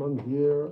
come on here.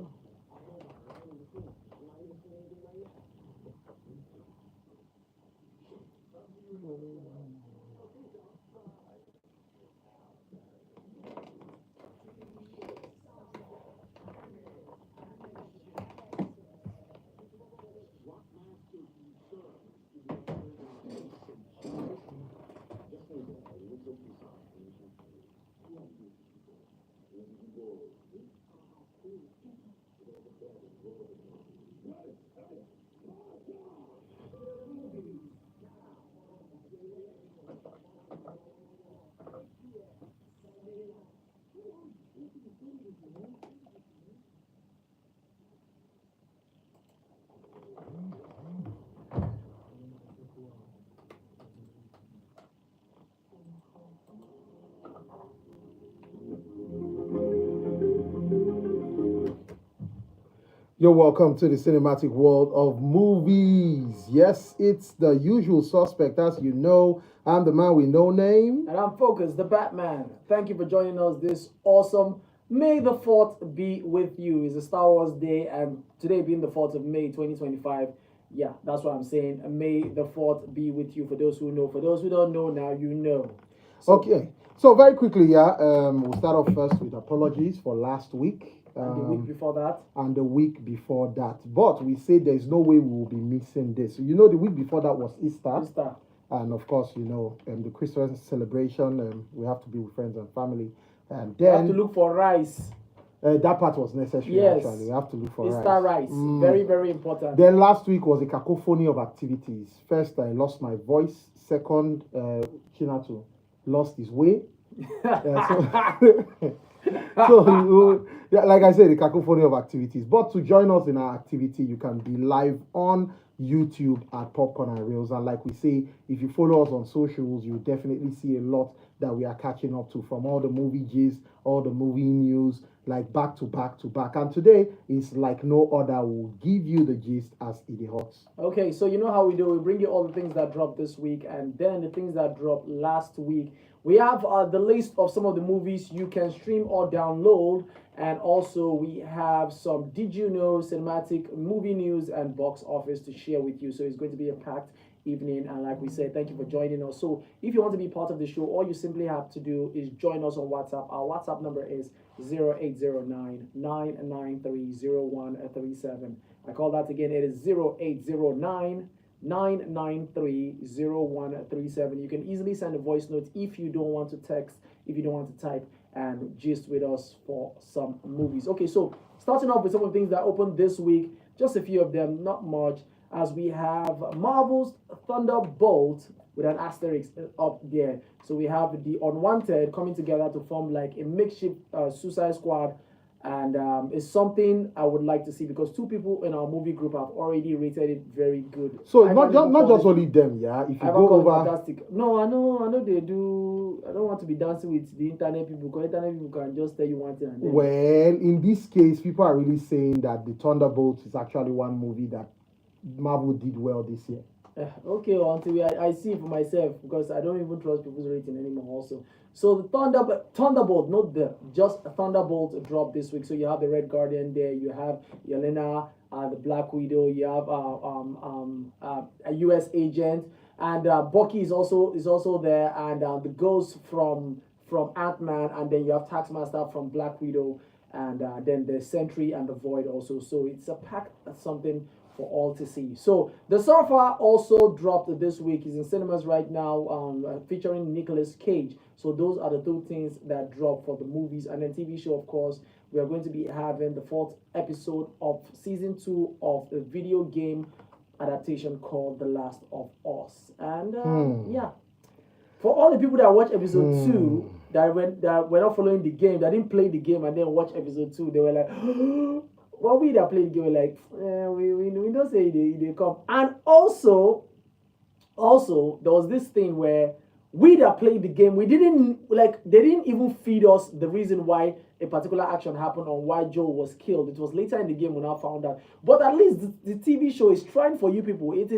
You're welcome to the cinematic world of movies. Yes, it's the usual suspect, as you know. I'm the man with no name. And I'm Focus, the Batman. Thank you for joining us this awesome May the 4th be with you. It's a Star Wars day, and today being the 4th of May 2025. Yeah, that's what I'm saying. May the 4th be with you. For those who know, for those who don't know, now you know. Okay, so very quickly, we'll start off first with apologies for last week. And the week before that. And the week before that. But we say there's no way we will be missing this. So, the week before that was Easter. Easter. And of course, the Christmas celebration, we have to be with friends and family. And then... We have to look for rice. That part was necessary, yes. Actually. We have to look for Easter rice. Very, very important. Then last week was a cacophony of activities. First, I lost my voice. Second, Chinatu lost his way. So, like I said, the cacophony of activities. But to join us in our activity, you can be live on YouTube at Popcorn and Reels. And like we say, if you follow us on socials, you definitely see a lot that we are catching up to, from all the movie gist, all the movie news, like back to back to back. And today is like no other. Will give you the gist as it hot. Okay, so you know how we do. We bring you all the things that dropped this week and then the things that dropped last week. We have the list of some of the movies you can stream or download, and also we have some Did You Know cinematic movie news and box office to share with you. So it's going to be a packed evening, and like we said, thank you for joining us. So if you want to be part of the show, all you simply have to do is join us on WhatsApp. Our WhatsApp number is 0809-993-0137. I call that again. It is 0809-993-0137. You can easily send a voice note if you don't want to text, if you don't want to type, and gist with us for some movies. Okay, so starting off with some of the things that opened this week, just a few of them, not much, as we have Marvel's Thunderbolts with an asterisk up there. So we have the Unwanted coming together to form like a makeshift Suicide Squad. And it's something I would like to see, because two people in our movie group have already rated it very good. So not just only them, yeah. If you go over, fantastic. No, I know they do. I don't want to be dancing with the internet people, because internet people can just tell you one thing. And then... Well, in this case, people are really saying that the Thunderbolts is actually one movie that Marvel did well this year. Okay, well, until I see it for myself, because I don't even trust people's rating anymore also. So the Thunderbolt, not just a Thunderbolt dropped this week. So you have the Red Guardian there, you have Yelena, the Black Widow, you have a US agent, and Bucky is also there, and the Ghost from Ant-Man, and then you have Taskmaster from Black Widow, and then the Sentry and the Void also. So it's a packed something for all to see. So The Surfer also dropped this week. He's in cinemas right now, featuring Nicolas Cage. So those are the two things that dropped for the movies. And then TV show, of course, we are going to be having the 4th episode of season 2 of the video game adaptation called The Last of Us. And yeah, for all the people that watch episode 2 that were not following the game, that didn't play the game and then watch episode 2, they were like, well, we that played the game were like, we don't say they come. And also there was this thing where we that played the game, they didn't even feed us the reason why a particular action happened or why Joel was killed. It was later in the game we now found out. But at least the TV show is trying for you people. It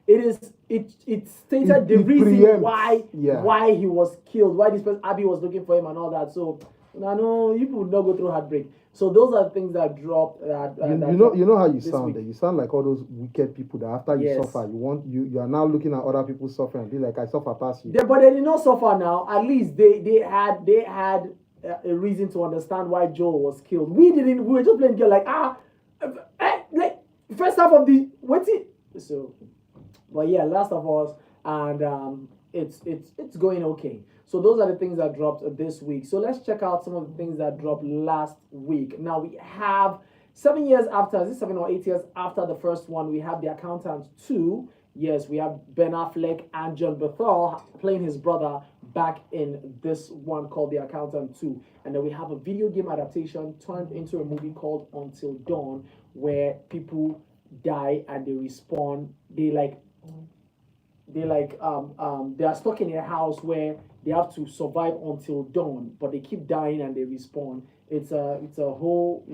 stated the reason why he was killed, why this person Abby was looking for him and all that. So I know you would not go through heartbreak. So those are the things that dropped. You know how you this sound. week. You sound like all those wicked people that after you Yes. suffer, you are now looking at other people suffering and be like, I suffer past you. But they did not suffer now. At least they had a reason to understand why Joel was killed. We didn't. We were just playing game like like first half of the what's it? So, but yeah, Last of Us, and it's going okay. So those are the things that dropped this week. So let's check out some of the things that dropped last week. Now we have 7 years after, is it 7 or 8 years after the first one? We have The Accountant 2. Yes, we have Ben Affleck and John Bethel playing his brother back in this one called The Accountant 2. And then we have a video game adaptation turned into a movie called Until Dawn, where people die and they respawn. They are stuck in a house where they have to survive until dawn, but they keep dying and they respawn. It's a whole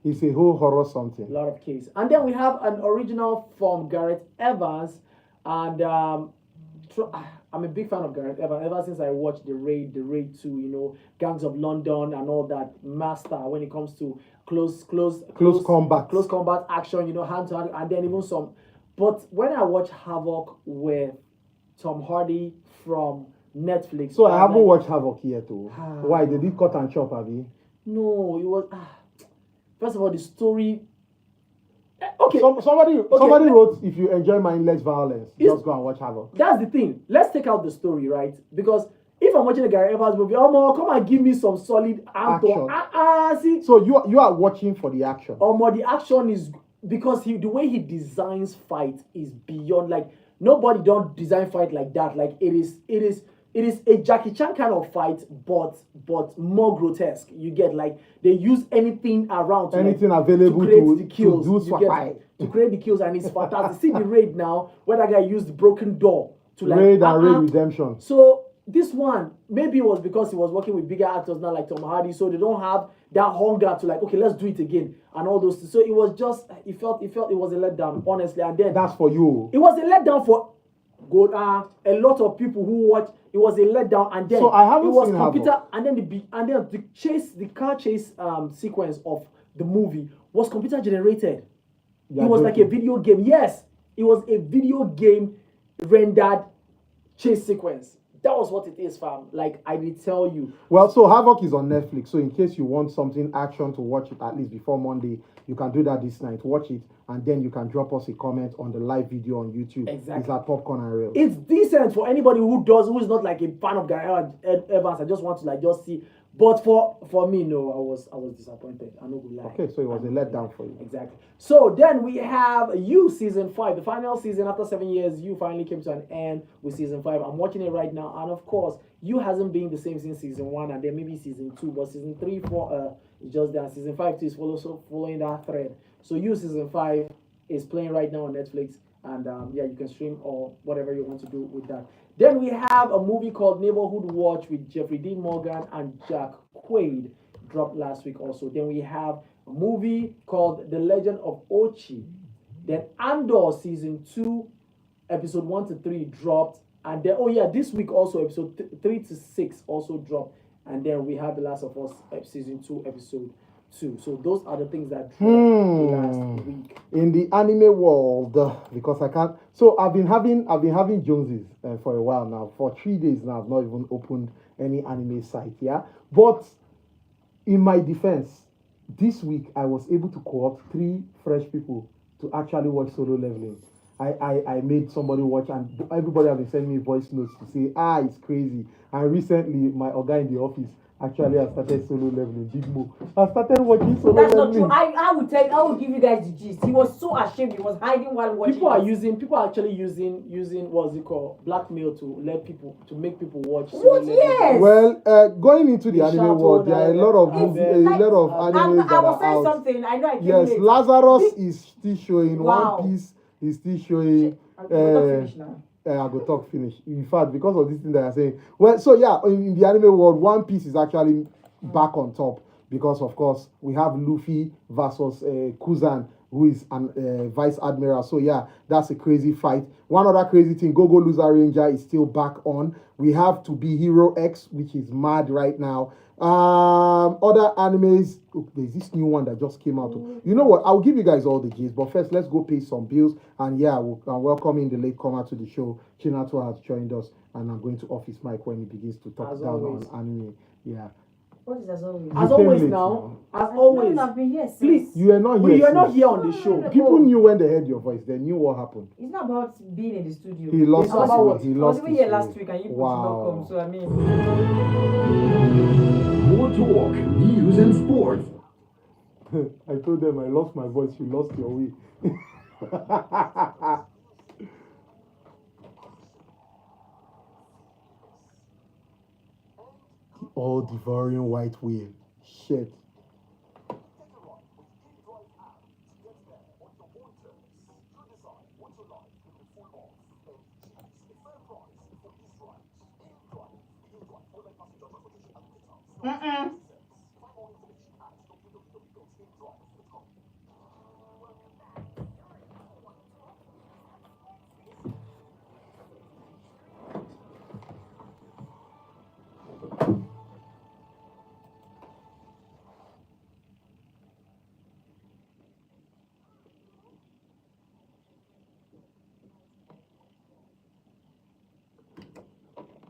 It's a whole horror something. lot of case. And then we have an original from Gareth Evans, and I'm a big fan of Gareth Evans ever since I watched the Raid 2, Gangs of London and all that master when it comes to close combat action, hand to hand, and then even some. But when I watch Havoc with Tom Hardy from Netflix, So I haven't watched Havoc yet, too. Why? They did cut and chop, Abby? No, it was first of all the story. Okay, Somebody wrote, if you enjoy mindless violence, just go and watch Havoc. that's the thing. Let's take out the story, right? Because if I'm watching a Gary Evans movie, come and give me some solid Action. see. So you are watching for the action. The action is because the way he designs fight is beyond, like, nobody don't design fight like that. Like it is a Jackie Chan kind of fight, but more grotesque. You get, like, they use anything around Available to create the kills. to do You get, swap. to create the kills, and it's fantastic. See the Raid now, where that guy used the broken door to Raid and Raid Redemption. So this one, maybe it was because he was working with bigger actors now, like Tom Hardy, so they don't have that hunger to, like, okay, let's do it again and all those things. So it was just, it felt it was a letdown, honestly. And then That's for you. it was a letdown for a lot of people who watched. It was a letdown, and then So I haven't it was seen computer, Havoc. and then the car chase sequence of the movie was computer generated. You're It was like a joking. video game. Yes, it was a video game rendered chase sequence. That was what it is, fam. Like, I will tell you. Well, so Havoc is on Netflix. So in case you want something action to watch it at least before Monday, you can do that this night. Watch it, and then you can drop us a comment on the live video on YouTube. Exactly. It's at Popcorn and Rails. It's decent for anybody who is not like a fan of Gary Evans. I just want to, like, just see. But for me, no, I was disappointed. I'm not gonna lie. Okay, so it was a letdown for you. Exactly. So then we have You season 5, the final season after 7 years. You finally came to an end with season 5. I'm watching it right now, and of course, You hasn't been the same since season 1, and then maybe season 2, but season 3, 4 is just there. Season 5 too is following that thread. So You season 5 is playing right now on Netflix, and you can stream or whatever you want to do with that. Then we have a movie called Neighborhood Watch with Jeffrey Dean Morgan and Jack Quaid, dropped last week also. Then we have a movie called The Legend of Ochi. Then Andor season 2, episode 1 to 3 dropped. And then, this week also episode 3 to 6 also dropped. And then we have The Last of Us season 2, episode 2. So those are the things that dropped last week. In the anime world, because I can't. So I've been having Joneses for a while now. For 3 days now, I've not even opened any anime site. Yeah, but in my defense, this week I was able to co-opt 3 fresh people to actually watch Solo Leveling. I made somebody watch, and everybody has been sending me voice notes to say, it's crazy. And recently, my guy in the office actually has started Solo Leveling. Big Mo. I started watching Solo That's not Leveling. true. I will give you guys the gist. He was so ashamed. He was hiding while watching. People are actually using what's it called, blackmail to make people watch. What? Yes. Well, going into the anime Shadow, world, there are a lot of It's movies, like- a lot of animes I that was are saying out. something. I know I came Yes, late. Lazarus is still showing. Wow. One Piece is still showing. I'm gonna finish now. I go talk finish. In fact, because of this thing that I'm saying. Well, so yeah, in the anime world, One Piece is actually back on top because, of course, we have Luffy versus Kuzan, who is an vice admiral. So yeah, that's a crazy fight. One other crazy thing, Gogo Loser Ranger is still back on. We have To Be Hero X, which is mad right now. Other animes. Oh, there's this new one that just came out. You know what? I'll give you guys all the gist, but first let's go pay some bills. And yeah, we'll welcome in the latecomer to the show. Chinato has joined us, and I'm going to off his mic when he begins to talk As down always. on anime. Yeah. What is as always? You As came always late now, as I always, I've been here since. please. You are not here. You are not since. here on the show. People knew when they heard your voice. They knew what happened. It's not about being in the studio. He lost It's his about way. what? He I was lost even his here way. last week and you people did not come. So I mean, More talk, news, and sports. I told them I lost my voice. You lost your way. All devouring white whale. Shit.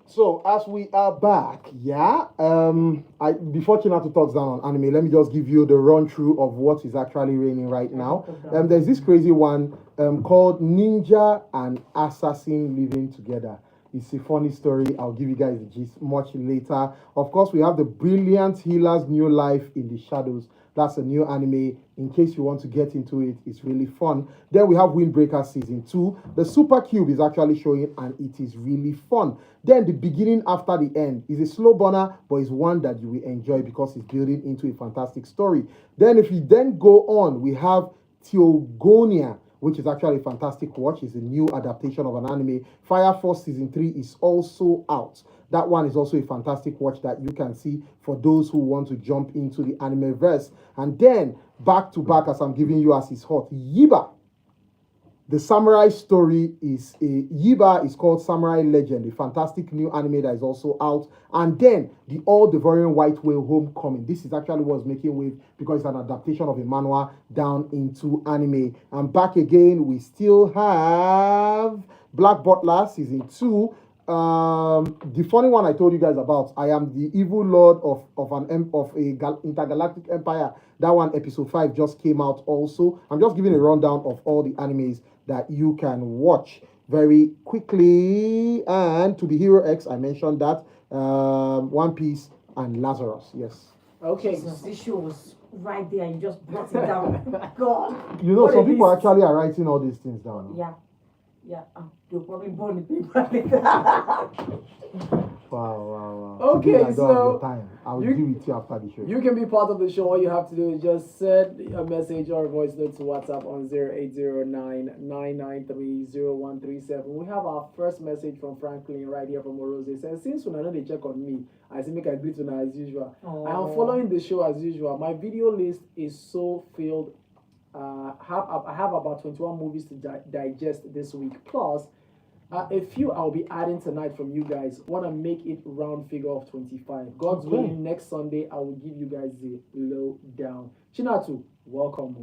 So as we are back, yeah. I before Chinato talks down on anime, let me just give you the run through of what is actually raining right now. There's this crazy one called Ninja and Assassin Living Together. It's a funny story. I'll give you guys the gist much later. Of course, we have the Brilliant Healer's New Life in the Shadows. That's a new anime. In case you want to get into it, it's really fun. Then we have Windbreaker Season 2. The Super Cube is actually showing and it is really fun. Then the beginning after the end is a slow burner, but it's one that you will enjoy because it's building into a fantastic story. Then if we then go on, we have Theogonia, which is actually a fantastic watch. It's a new adaptation of an anime. Fire Force Season 3 is also out. That one is also a fantastic watch that you can see for those who want to jump into the anime verse. And then, back to back, as I'm giving you as it's hot, Yiba. The samurai story is Yiba is called Samurai Legend, a fantastic new anime that is also out. And then the All Devouring White Whale Homecoming. This is actually what's making wave because it's an adaptation of a manhwa down into anime. And back again, we still have Black Butler Season 2. The funny one I told you guys about, I am the evil lord of a intergalactic empire. That one, episode 5, just came out also. I'm just giving a rundown of all the animes that you can watch very quickly. And to the Hero X, I mentioned that. One Piece and Lazarus, yes. Okay. Jesus, this show was right there. You just brought it down. God. You know, What some a people beast. actually are writing all these things down. Yeah. Yeah. They'll probably burn the paper later. Wow. Okay, Today I don't have so the time. I'll you- give it to you after the show. You can be part of the show. All you have to do is just send a message or a voice note to WhatsApp on 0809-993-0137. We have our first message from Franklin right here from Morose. It says, since when I know they check on me, I say make I greet una as usual. I am following the show as usual. My video list is so filled. I have about 21 movies to digest this week. Plus, a few I'll be adding tonight from you guys. Want to make it round figure of 25. God's Okay. willing, next Sunday I will give you guys the lowdown. Chinatu, welcome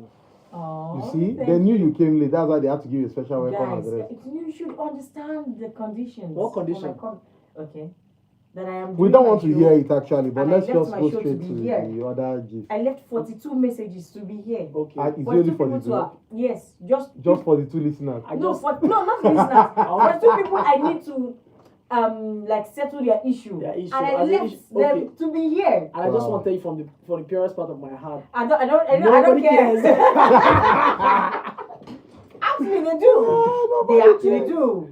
home. You see, they knew you came late. That's why they had to give you a special welcome Guys, address. you should understand the conditions. What condition? of my okay. That I am. We doing don't my want to show. hear it actually, but And I let's left just my go show to straight be to here. the other gist. I left 42 messages to be here. Okay. It's 42 only for people the to have. Yes, just for the two listeners. I no, just for, no, not listeners. For 2 people, I need to like settle their issue. Their issue. And I As in left issue- them okay. to be here. and I just Wow. want to tell you from the purest part of my heart. I don't Nobody care. cares. Actually, they do. They actually do.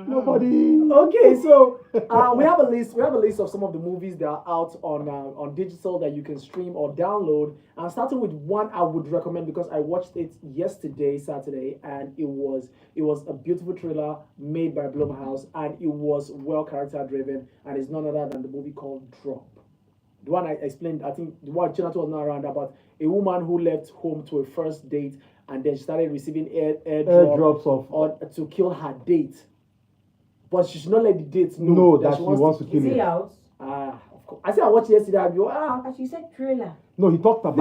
Nobody. Okay, so we have a list. We have a list of some of the movies that are out on digital that you can stream or download. And starting with one I would recommend because I watched it yesterday, Saturday, and it was a beautiful thriller made by Blumhouse, and it was well character driven, and it's none other than the movie called Drop. The one I explained, I think the one Chinato was not around, about a woman who left home to a first date and then she started receiving Airdrops of or to kill her date. But she should not let the date know no that she she wants to Is kill he it. out? Of I said I watched it yesterday. I go, As you said, trailer. No, he talked about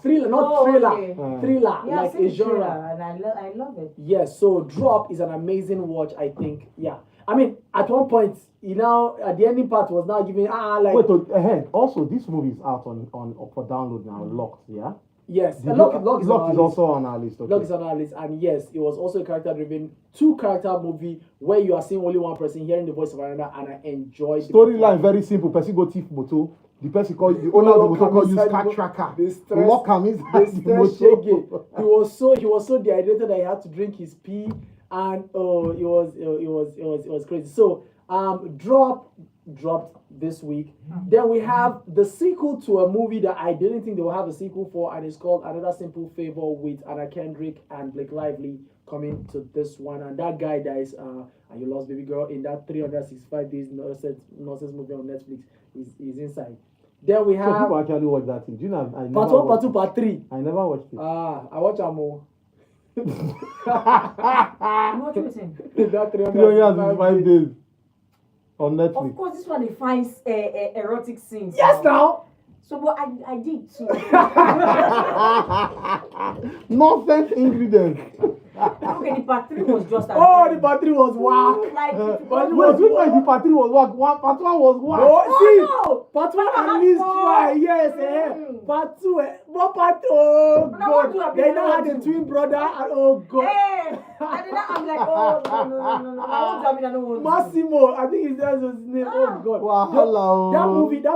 thriller, not Oh, trailer. okay. Thriller, Yeah, like I've seen a the genre. trailer, and I love it. Yes, so Drop is an amazing watch, I think. Yeah. I mean, at one point, at the ending part was now giving like Wait, ahead. Also, this movie is out on for download now, locked. Yeah. yes, The Lock is Lock on is our list. also on our list. Okay. Lock is on our list, and yes, it was also a character-driven, two-character movie where you are seeing only one person hearing the voice of another, and I enjoyed the Storyline very simple. Person go thief motor. The person called the owner of the motor called use car tracker. The stress, Lock him the inside the stress motor. shaking. He was so dehydrated that he had to drink his pee, and it was crazy. So dropped this week. Then we have the sequel to a movie that I didn't think they would have a sequel for, and it's called Another Simple Favor with Anna Kendrick and Blake Lively coming to this one. And that guy that is and you lost baby girl in that 365 days nonsense movie on Netflix is inside. Then we So have people actually watch that thing. Do you know? I never part 1, part watched 2, it. part 3. I never watched it. I watch Amo. You watch everything. That 365 days on Of Netflix. course, this one defines erotic scenes. Yes, now. So, but I did too. Nonsense ingredients. Okay, the part 3 was just as Oh, well. the part 3 was whack. Like, But Wait, which one? The party was what? One part one was what? Oh, see, no. part 1 Part at one least has try, four. yes, Part 2, but part oh But I want to god, have they been now had a able to. twin brother, and oh god, Hey, I'm like, oh no. I want to have it. I don't want to. Massimo, I think that's his name. Oh god, Wow. that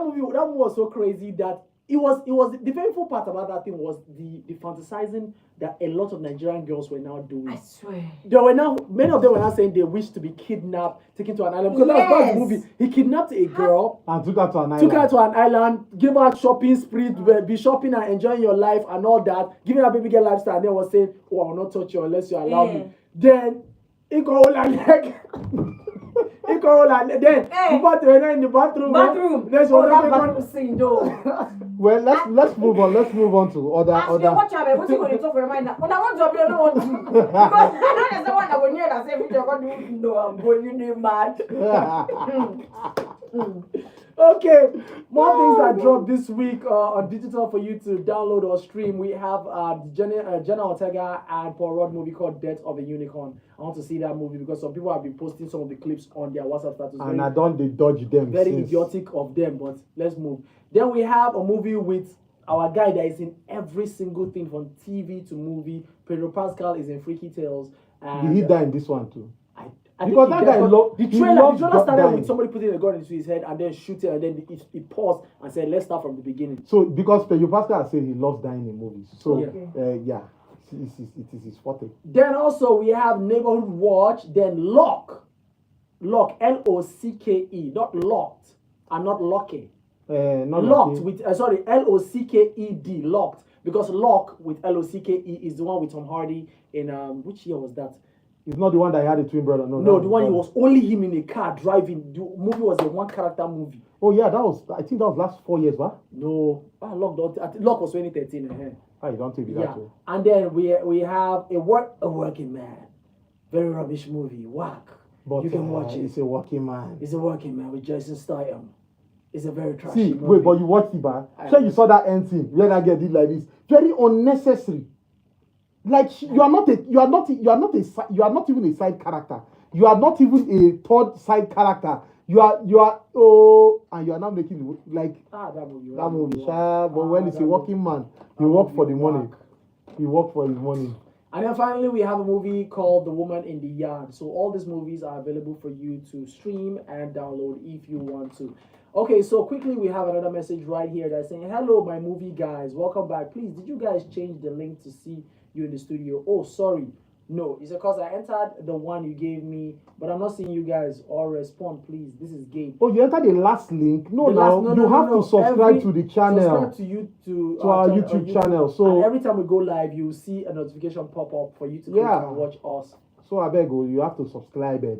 movie was so crazy that it was the painful part about that thing was the fantasizing that a lot of Nigerian girls were now doing. I swear. Many of them were now saying they wish to be kidnapped, taken to an island. Because that's the movie. He kidnapped a girl, And took her to an took her island. to an island, gave her shopping spree, be shopping and enjoying your life and all that, giving her baby girl lifestyle, and then was saying, oh, I will not touch you unless you allow me. Then he go hold her leg. He go hold her leg. Then he put her in the bathroom. Then she was that not bathroom scene though. Well, let's move on. Let's move on to other. Watch out, what's going to talk for your mind now? When I want to be, I don't want to. Because I know there's someone that will near that say, you're going to do, no, I'm going, you mad. Okay, more things that dropped this week on digital for you to download or stream. We have Jenna Ortega and Paul Rudd movie called Death of a Unicorn. I want to see that movie because some people have been posting some of the clips on their WhatsApp status. And I don't they dodge them. Very since. idiotic of them, but let's move. Then we have a movie with our guy that is in every single thing from TV to movie. Pedro Pascal is in Freaky Tales. And, Did he die in this one too? I Because think that guy the trailer started dying. with somebody putting a gun into his head and then shooting, and then he paused and said, "Let's start from the beginning." So because Pedro Pascal has said he loves dying in movies, so Yeah. it is his forte. Then also we have Neighborhood Watch. Then Lock, Lockke, not Locked, and not Locky. Not Locked lucky. with Locked, Locked, because Lock with Locké is the one with Tom Hardy in which year was that? It's not the one that had a twin brother. No, the one he was only him in a car driving. The movie was a one character movie. Oh yeah, I think that was last 4 years, right? No, Lock was 2013. I don't think Yeah, that too. and then we have a working man, very rubbish movie. Whack. But You can watch it. It's a working man. It's a working man with Jason Statham. It's a very trashy See, movie. wait, but you watched it, man. Sure, you saw that end scene where that girl did like this. Very unnecessary. Like you are not even a side character. You are not even a third side character. You are and you are now making like that movie. that movie. But when it's a working man, you work for the money. You work for his money. And then finally, we have a movie called The Woman in the Yard. So all these movies are available for you to stream and download if you want to. Okay, so quickly we have another message right here that's saying, "Hello, my movie guys. Welcome back. Please, did you guys change the link to see you in the studio?" Oh, sorry. No, it's because I entered the one you gave me, but I'm not seeing you guys all respond, please. This is Gabe. Oh, you entered the last link. No, The now last- no, you no, have no. to subscribe to the channel. Subscribe to you to our channel- YouTube channel. So and every time we go live, you'll see a notification pop up for you to click Yeah. and watch us. So I beg you have to subscribe there.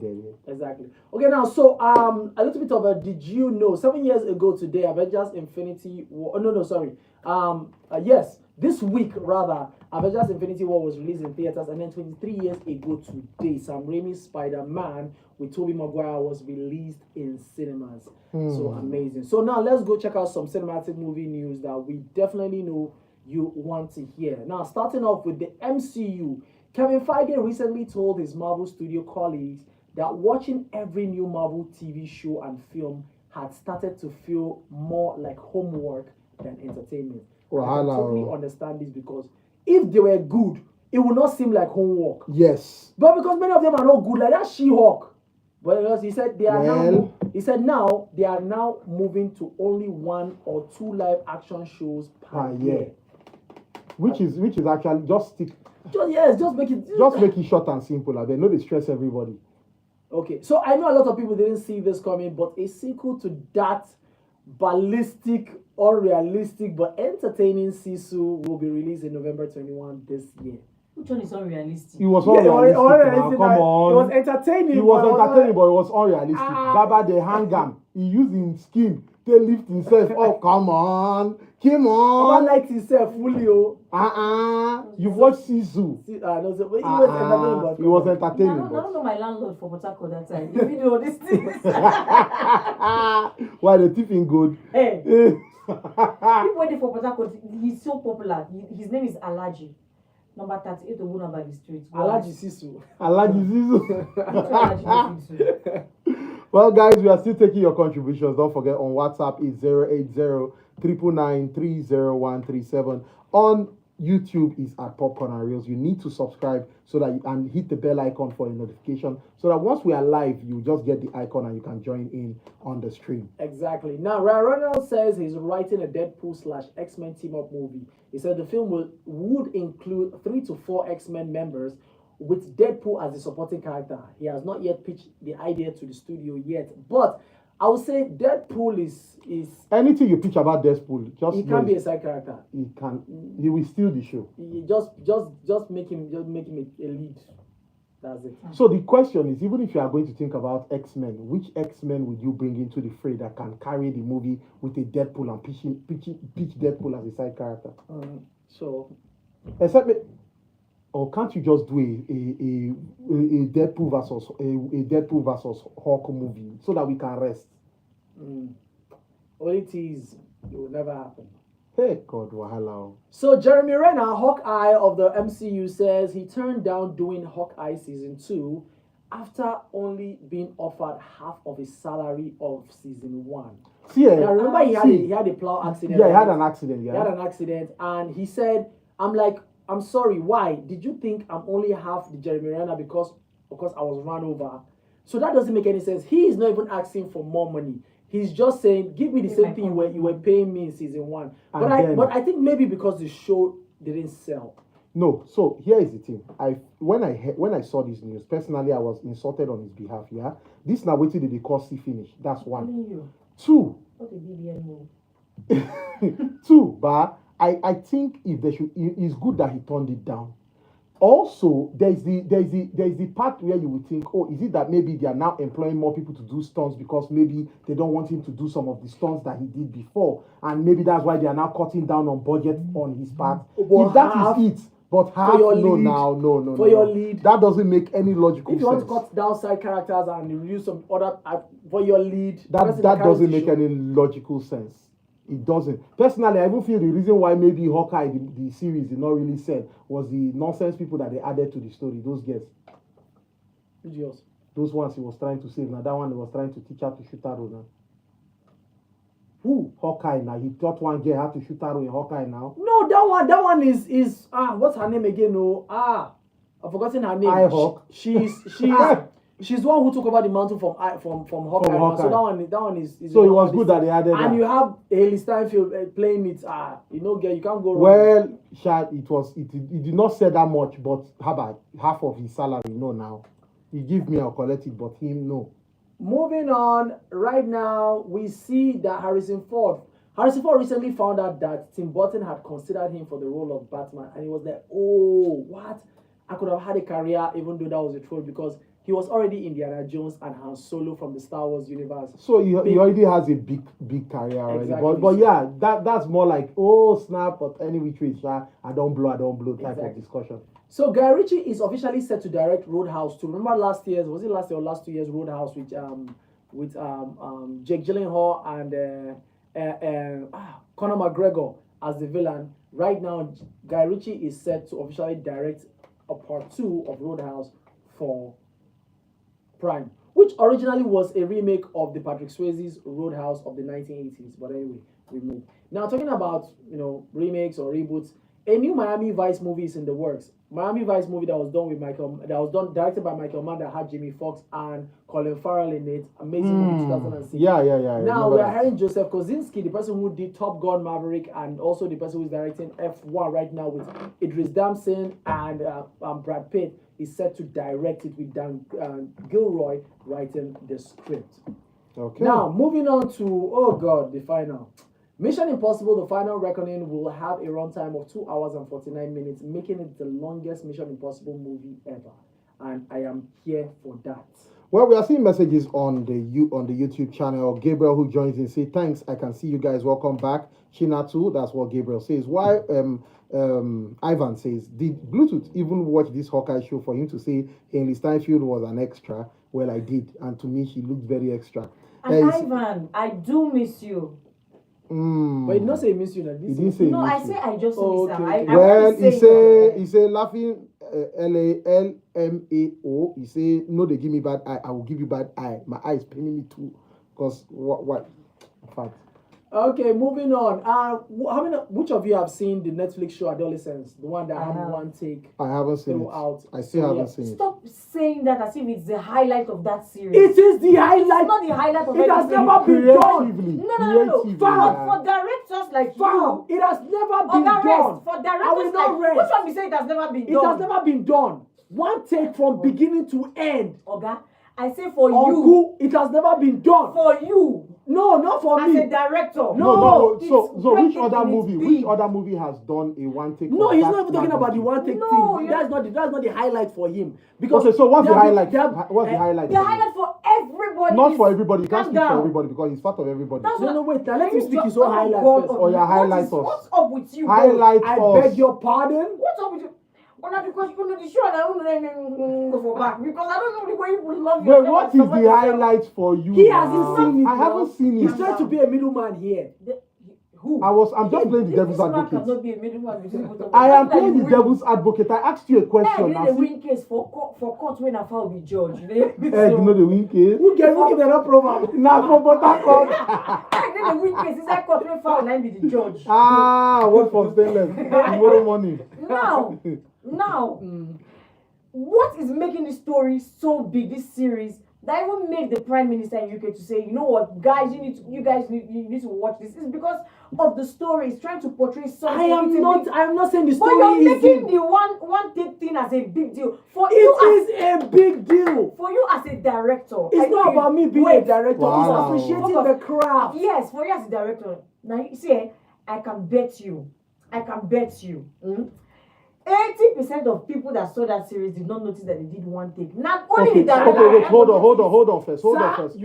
Exactly. Okay, now so a little bit of a did you know 7 years ago today, Avengers Infinity War. Oh, no, sorry. Yes, this week rather, Avengers Infinity War was released in theaters, and then 23 years ago today, Sam Raimi's Spider-Man with Tobey Maguire was released in cinemas. So amazing. So now let's go check out some cinematic movie news that we definitely know you want to hear. Now, starting off with the MCU, Kevin Feige recently told his Marvel Studio colleagues that watching every new Marvel TV show and film had started to feel more like homework than entertainment. I can totally understand this, because if they were good, it would not seem like homework. Yes. But because many of them are not good, like that She-Hulk. But because he said they are now they are now moving to only 1 or 2 live action shows per year. Which is actually just make it short and simple. I mean, no, they stress everybody. Okay, so I know a lot of people didn't see this coming, but a sequel to that ballistic, unrealistic, but entertaining Sisu will be released in November 21 this year. Which one is unrealistic? It was unrealistic. Come on. It was entertaining. It was entertaining, but it was unrealistic. Baba the hangam. He used his skin to lift himself. Oh, come on. Baba liked himself fully. You watched Sisu. It was entertaining. It was entertaining. I don't know my landlord for Port Harcourt that time. If you know these things. Why the thief in good? Hey. People waiting for Port Harcourt. He's so popular. His name is Alaji. Number 38 Ogunaba by the street. Alaji Sisu. Well, guys, we are still taking your contributions. Don't forget, on WhatsApp is 080-999-30137. On YouTube is at Popcorn and Reels. You need to subscribe and hit the bell icon for a notification, so that once we are live, you just get the icon and you can join in on the stream. Exactly. Now, Ryan Reynolds says he's writing a Deadpool/X-Men team-up movie. He said the film would include 3 to 4 X-Men members, with Deadpool as the supporting character. He has not yet pitched the idea to the studio yet, but I would say Deadpool is anything you pitch about Deadpool, he can't be a side character. He will steal the show. Just make him a lead. That's it. So the question is, even if you are going to think about X-Men, which X-Men would you bring into the fray that can carry the movie with a Deadpool and pitch Deadpool as a side character? So, except, or can't you just do a Deadpool versus Hulk movie so that we can rest? Only tease, it will never happen. Hey God, wahala. So Jeremy Renner, Hawkeye of the MCU, says he turned down doing Hawkeye season 2 after only being offered half of his salary of season 1. Now remember he had a plow accident. Yeah, he had an accident. Yeah, he had an accident, and he said, I'm sorry, why? Did you think I'm only half the Jeremy Renner because I was run over? So that doesn't make any sense. He is not even asking for more money. He's just saying, give me the same thing you were paying me in season 1. But I think maybe because the show didn't sell. No, so here is the thing. When I saw this news, personally, I was insulted on his behalf. Yeah, this now waiting did they call see finish. That's one. Two. What a BBN move. Two, but I think if they should, it's good that he turned it down. Also, there's the part where you would think, oh, is it that maybe they are now employing more people to do stunts because maybe they don't want him to do some of the stunts that he did before, and maybe that's why they are now cutting down on budget on his part. If that is it, but half, no. For your lead, that doesn't make any logical sense. If you want to cut down side characters and use some other for your lead, that doesn't make any logical sense. It doesn't. Personally, I even feel the reason why maybe Hawkeye, the series, did not really sell was the nonsense people that they added to the story. Those guys. Those ones he was trying to save. Now that one he was trying to teach how to shoot arrow now. Who? Hawkeye now. He taught one girl how to shoot arrow in Hawkeye now. No, that one is what's her name again? No, I've forgotten her name. Hawk. She's the one who took over the mantle from Hawkeye. So that one is so it was good that they added. And you have Haley Steinfeld playing it. Girl, you can't go wrong. Well, it did not say that much, but how about half of his salary? No, now he give me, I'll collect it, but him no. Moving on, right now we see that Harrison Ford recently found out that Tim Burton had considered him for the role of Batman, and he was like, oh, what? I could have had a career even though that was a troll, because he was already Indiana Jones and Han Solo from the Star Wars universe. So he already has a big career already. Exactly. But yeah, that's more like, oh snap, but any which way, I don't blow type of discussion. So Guy Ritchie is officially set to direct Roadhouse 2. Remember last year or last 2 years Roadhouse with Jake Gyllenhaal and Conor McGregor as the villain. Right now, Guy Ritchie is set to officially direct a part 2 of Roadhouse for Prime, which originally was a remake of the Patrick Swayze's Roadhouse of the 1980s. But anyway, we move. Now talking about remakes or reboots, a new Miami Vice movie is in the works. Miami Vice movie that was directed by Michael Mann, that had Jamie Foxx and Colin Farrell in it. Amazing movie, 2006. Yeah. Now we are hearing Joseph Kosinski, the person who did Top Gun Maverick, and also the person who is directing F1 right now with Idris Damson and Brad Pitt, is set to direct it with Dan Gilroy writing the script. Okay. Now moving on to the final. Mission Impossible: The Final Reckoning will have a runtime of 2 hours and 49 minutes, making it the longest Mission Impossible movie ever. And I am here for that. Well, we are seeing messages on the YouTube channel. Gabriel, who joins in, say thanks. I can see you guys. Welcome back. Chinatu, that's what Gabriel says. Why? Ivan says, did Bluetooth even watch this Hawkeye show for him to say Haley Steinfeld was an extra? Well, I did, and to me, she looked very extra. And Ivan, I do miss you. But he did not say miss you. He didn't say no, miss I you. say I just miss him. Well, he say laughing LALMAO. He say no, they give me bad eye. I will give you bad eye. My eye is paining me too. Because what? In fact. Okay, moving on. Which of you have seen the Netflix show Adolescence? The one that had one take. I haven't seen it. I still haven't seen it. Stop saying that as if it's the highlight of that series. It is the highlight. It's not the highlight of it. It has never been done. No. For directors like you, it has never been done. For directors like which one we say it has never been done? It has never been done. One take from beginning to end. Oga, I say for you. It has never been done. For you. No, not for me. As a director. No. So which other movie has done a one take? No, he's not even talking about the one take thing. That's not the highlight for him. Because okay, so what's the highlight? What's the highlight? The highlight for everybody. Not for everybody. You can't speak for everybody because he's part of everybody. No, wait. Now let him speak his own highlight first. Oh yeah, highlight us. What's up with you? Highlight us. I beg your pardon. What's up with you? Because you know the show and I don't go for back because I don't know the way people love you. Wait, what is the highlight for you? He hasn't seen it. I haven't seen it. He's trying to be a middleman here. Who? I'm just playing the devil's advocate. Cannot be a middleman. I am playing the devil's advocate. I asked you a question. I the win case for court when I file with judge. You know the win case? Who give them a problem? Now for Butter Court. I the win case inside court when file and I be the judge. What for stainless? Tomorrow morning. Now, what is making this story so big, this series, that even made the Prime Minister in UK to say, you know what, guys, you need to watch this? It's because of the story. It's trying to portray something. I am not saying the story is. But you're making easy. the one take thing as a big deal. It is a big deal. For you as a director. It's not about me being a director. Wow. It's appreciating the craft. Yes, for you as a director. Now, you see, I can bet you. 80% of people that saw that series did not notice that they did one take. Not only the director. Okay, wait, hold on first. Hold on first.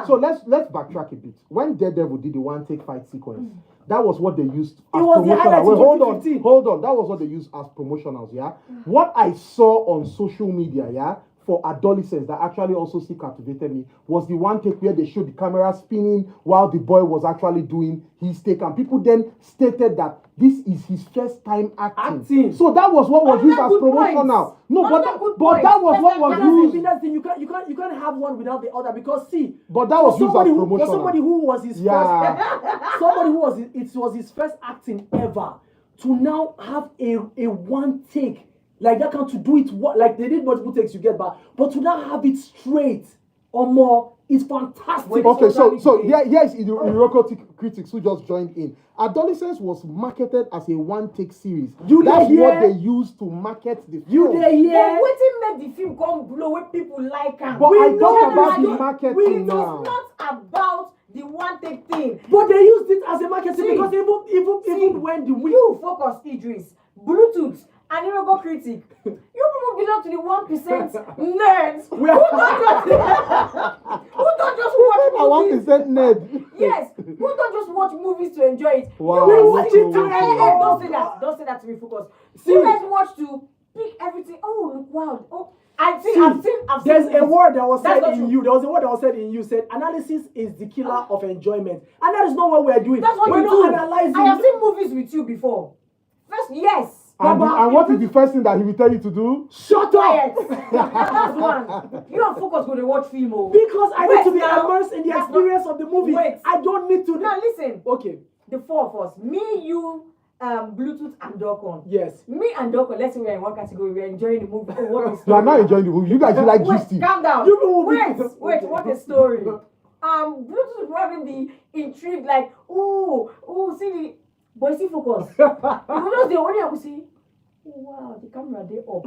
So let's backtrack a bit. When Daredevil did the one take fight sequence, that was what they used as promotional. Hold on. That was what they used as promotionals, yeah? What I saw on social media, yeah, for adolescents that actually also still captivated me was the one take where they showed the camera spinning while the boy was actually doing his take, and people then stated that this is his first time acting. So that was what was used as promotional. No, but that was what was used. That's the thing. You can't have one without the other because But that was used as promotional. For somebody who was his first, somebody who was his first acting ever, to now have a one take. Like that to do it like they did multiple takes you get back, but to now have it straight or more is fantastic. Okay, so here's Iroko critics who just joined in. Adolescence was marketed as a one-take series. That's what they used to market the film. Then waiting make the film come blow when people like them. But I talk about the marketing now. It's not about the one-take thing. But they used it as a marketing because even when the you focus, Idris, Bluetooth. an Iroko critic. You people belong to the 1% nerds We are- who don't just watch I want to movies. say Ned. Yes, who don't just watch movies to enjoy it. Wow, You guys watch see- it to enjoy. don't say that. Don't say that to me, focus. See. You guys watch to pick everything. Oh, look, wow. Oh, I've seen There's a movies. word that was That's said not in true. you. There was a word that was said in you. Said analysis is the killer of enjoyment, and that is not what we are doing. That's what We're you not do. analyzing. I have seen movies with you before. First, yes. And, Baba, and what is the first thing that he will tell you to do? Shut Quiet. up. That's one. You and focus go to watch film. Oh. Because I Wait, need to be now. immersed in the That's experience of the movie. Wait. I don't need to. Now listen. Okay. The four of us, me, you, Bluetooth, and Dokon. Yes. Me and Dokon, let's say we're in one category. We're enjoying the movie. Oh, what is You are not enjoying the movie. You guys you like Wait, gisting. calm down. You will be- Wait, what a story. Bluetooth will probably be intrigued, like, ooh, see the boy, see focus. You know, just the only I will see. Oh, wow, the camera they up.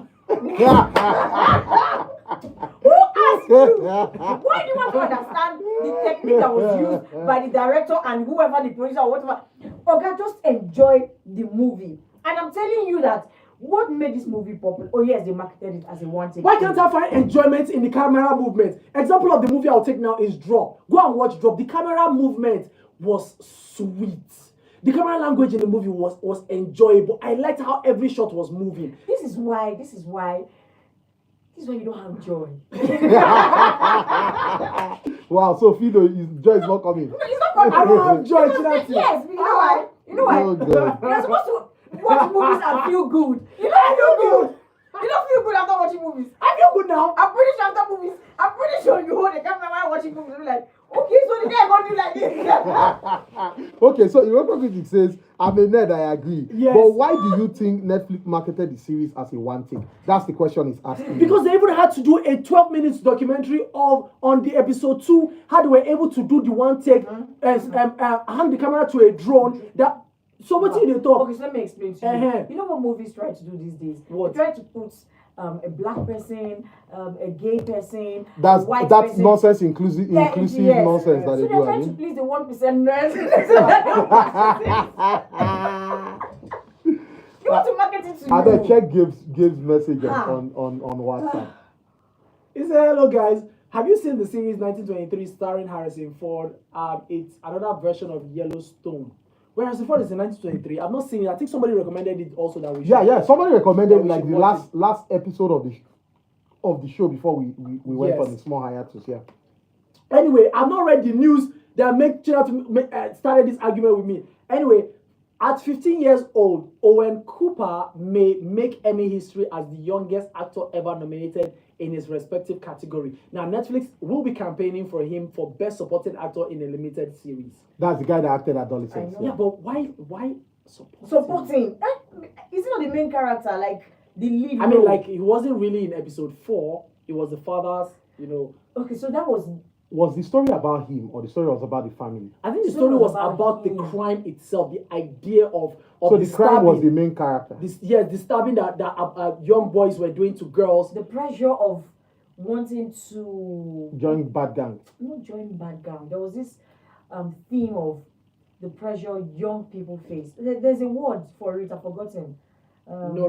Who asked you? Why do you want to understand the technique that was used by the director and whoever the producer or whatever? Okay, just enjoy the movie. And I'm telling you that what made this movie popular? Oh yes, they marketed it as a one-take. Why can't I find enjoyment in the camera movement? Example of the movie I'll take now is Drop. Go and watch Drop. The camera movement was sweet. The camera language in the movie was enjoyable. I liked how every shot was moving. This is why you don't have joy. Wow, so Fido, joy is not coming. No, it's not coming. I don't have joy Because to that thing. yes, you know why? You know why? Oh, God. You're supposed to watch movies and feel good. You don't feel good. You don't feel good after watching movies. I feel good now. I'm pretty sure after movies, I'm pretty sure you hold the camera while watching movies and be like, okay, so the guy gonna do like this. Okay, so Iroko Critic says, I'm a nerd, I agree. Yes. But why do you think Netflix marketed the series as a one take? That's the question he's asking. Because they even had to do a 12 minutes documentary on the episode 2, how they were able to do the one take, hang the camera to a drone. So what did they talk? Okay, so let me explain to you. Uh-huh. You know what movies try to do these days? What? They try to put a black person, a gay person, That's a white that's person. nonsense, inclusive Yeah, inclusive yes. nonsense that So they they're do. I trying to mean. please the 1% nerds. You want to market it to I you. then check Gabe's message Ah. on WhatsApp. He said, hello guys. Have you seen the series 1923 starring Harrison Ford? It's another version of Yellowstone. Where Harrison Ford is in 1923. I've not seen it. I think somebody recommended it also that we should. Yeah. Somebody recommended we like should the watch last episode of the show before we went Yes. on a small hiatus. Yeah. Anyway, I've not read the news that started this argument with me. Anyway, at 15 years old, Owen Cooper may make Emmy history as the youngest actor ever nominated in his respective category. Now, Netflix will be campaigning for him for Best Supporting Actor in a Limited Series. That's the guy that acted Adolescence. I know. Yeah, but why supporting? Supporting. Is he not the main character? Like the lead? I mean, role? like, he wasn't really in episode 4. It was the father's, Okay, so that was. Was the story about him or the story was about the family? I think the So story it was was about about the him. crime itself, the idea of So the the crime was the stabbing. main character. The stabbing that young boys were doing to girls. The pressure of wanting to Join bad gang. not join bad gang. There was this theme of the pressure young people face. There's a word for it. I've forgotten. No,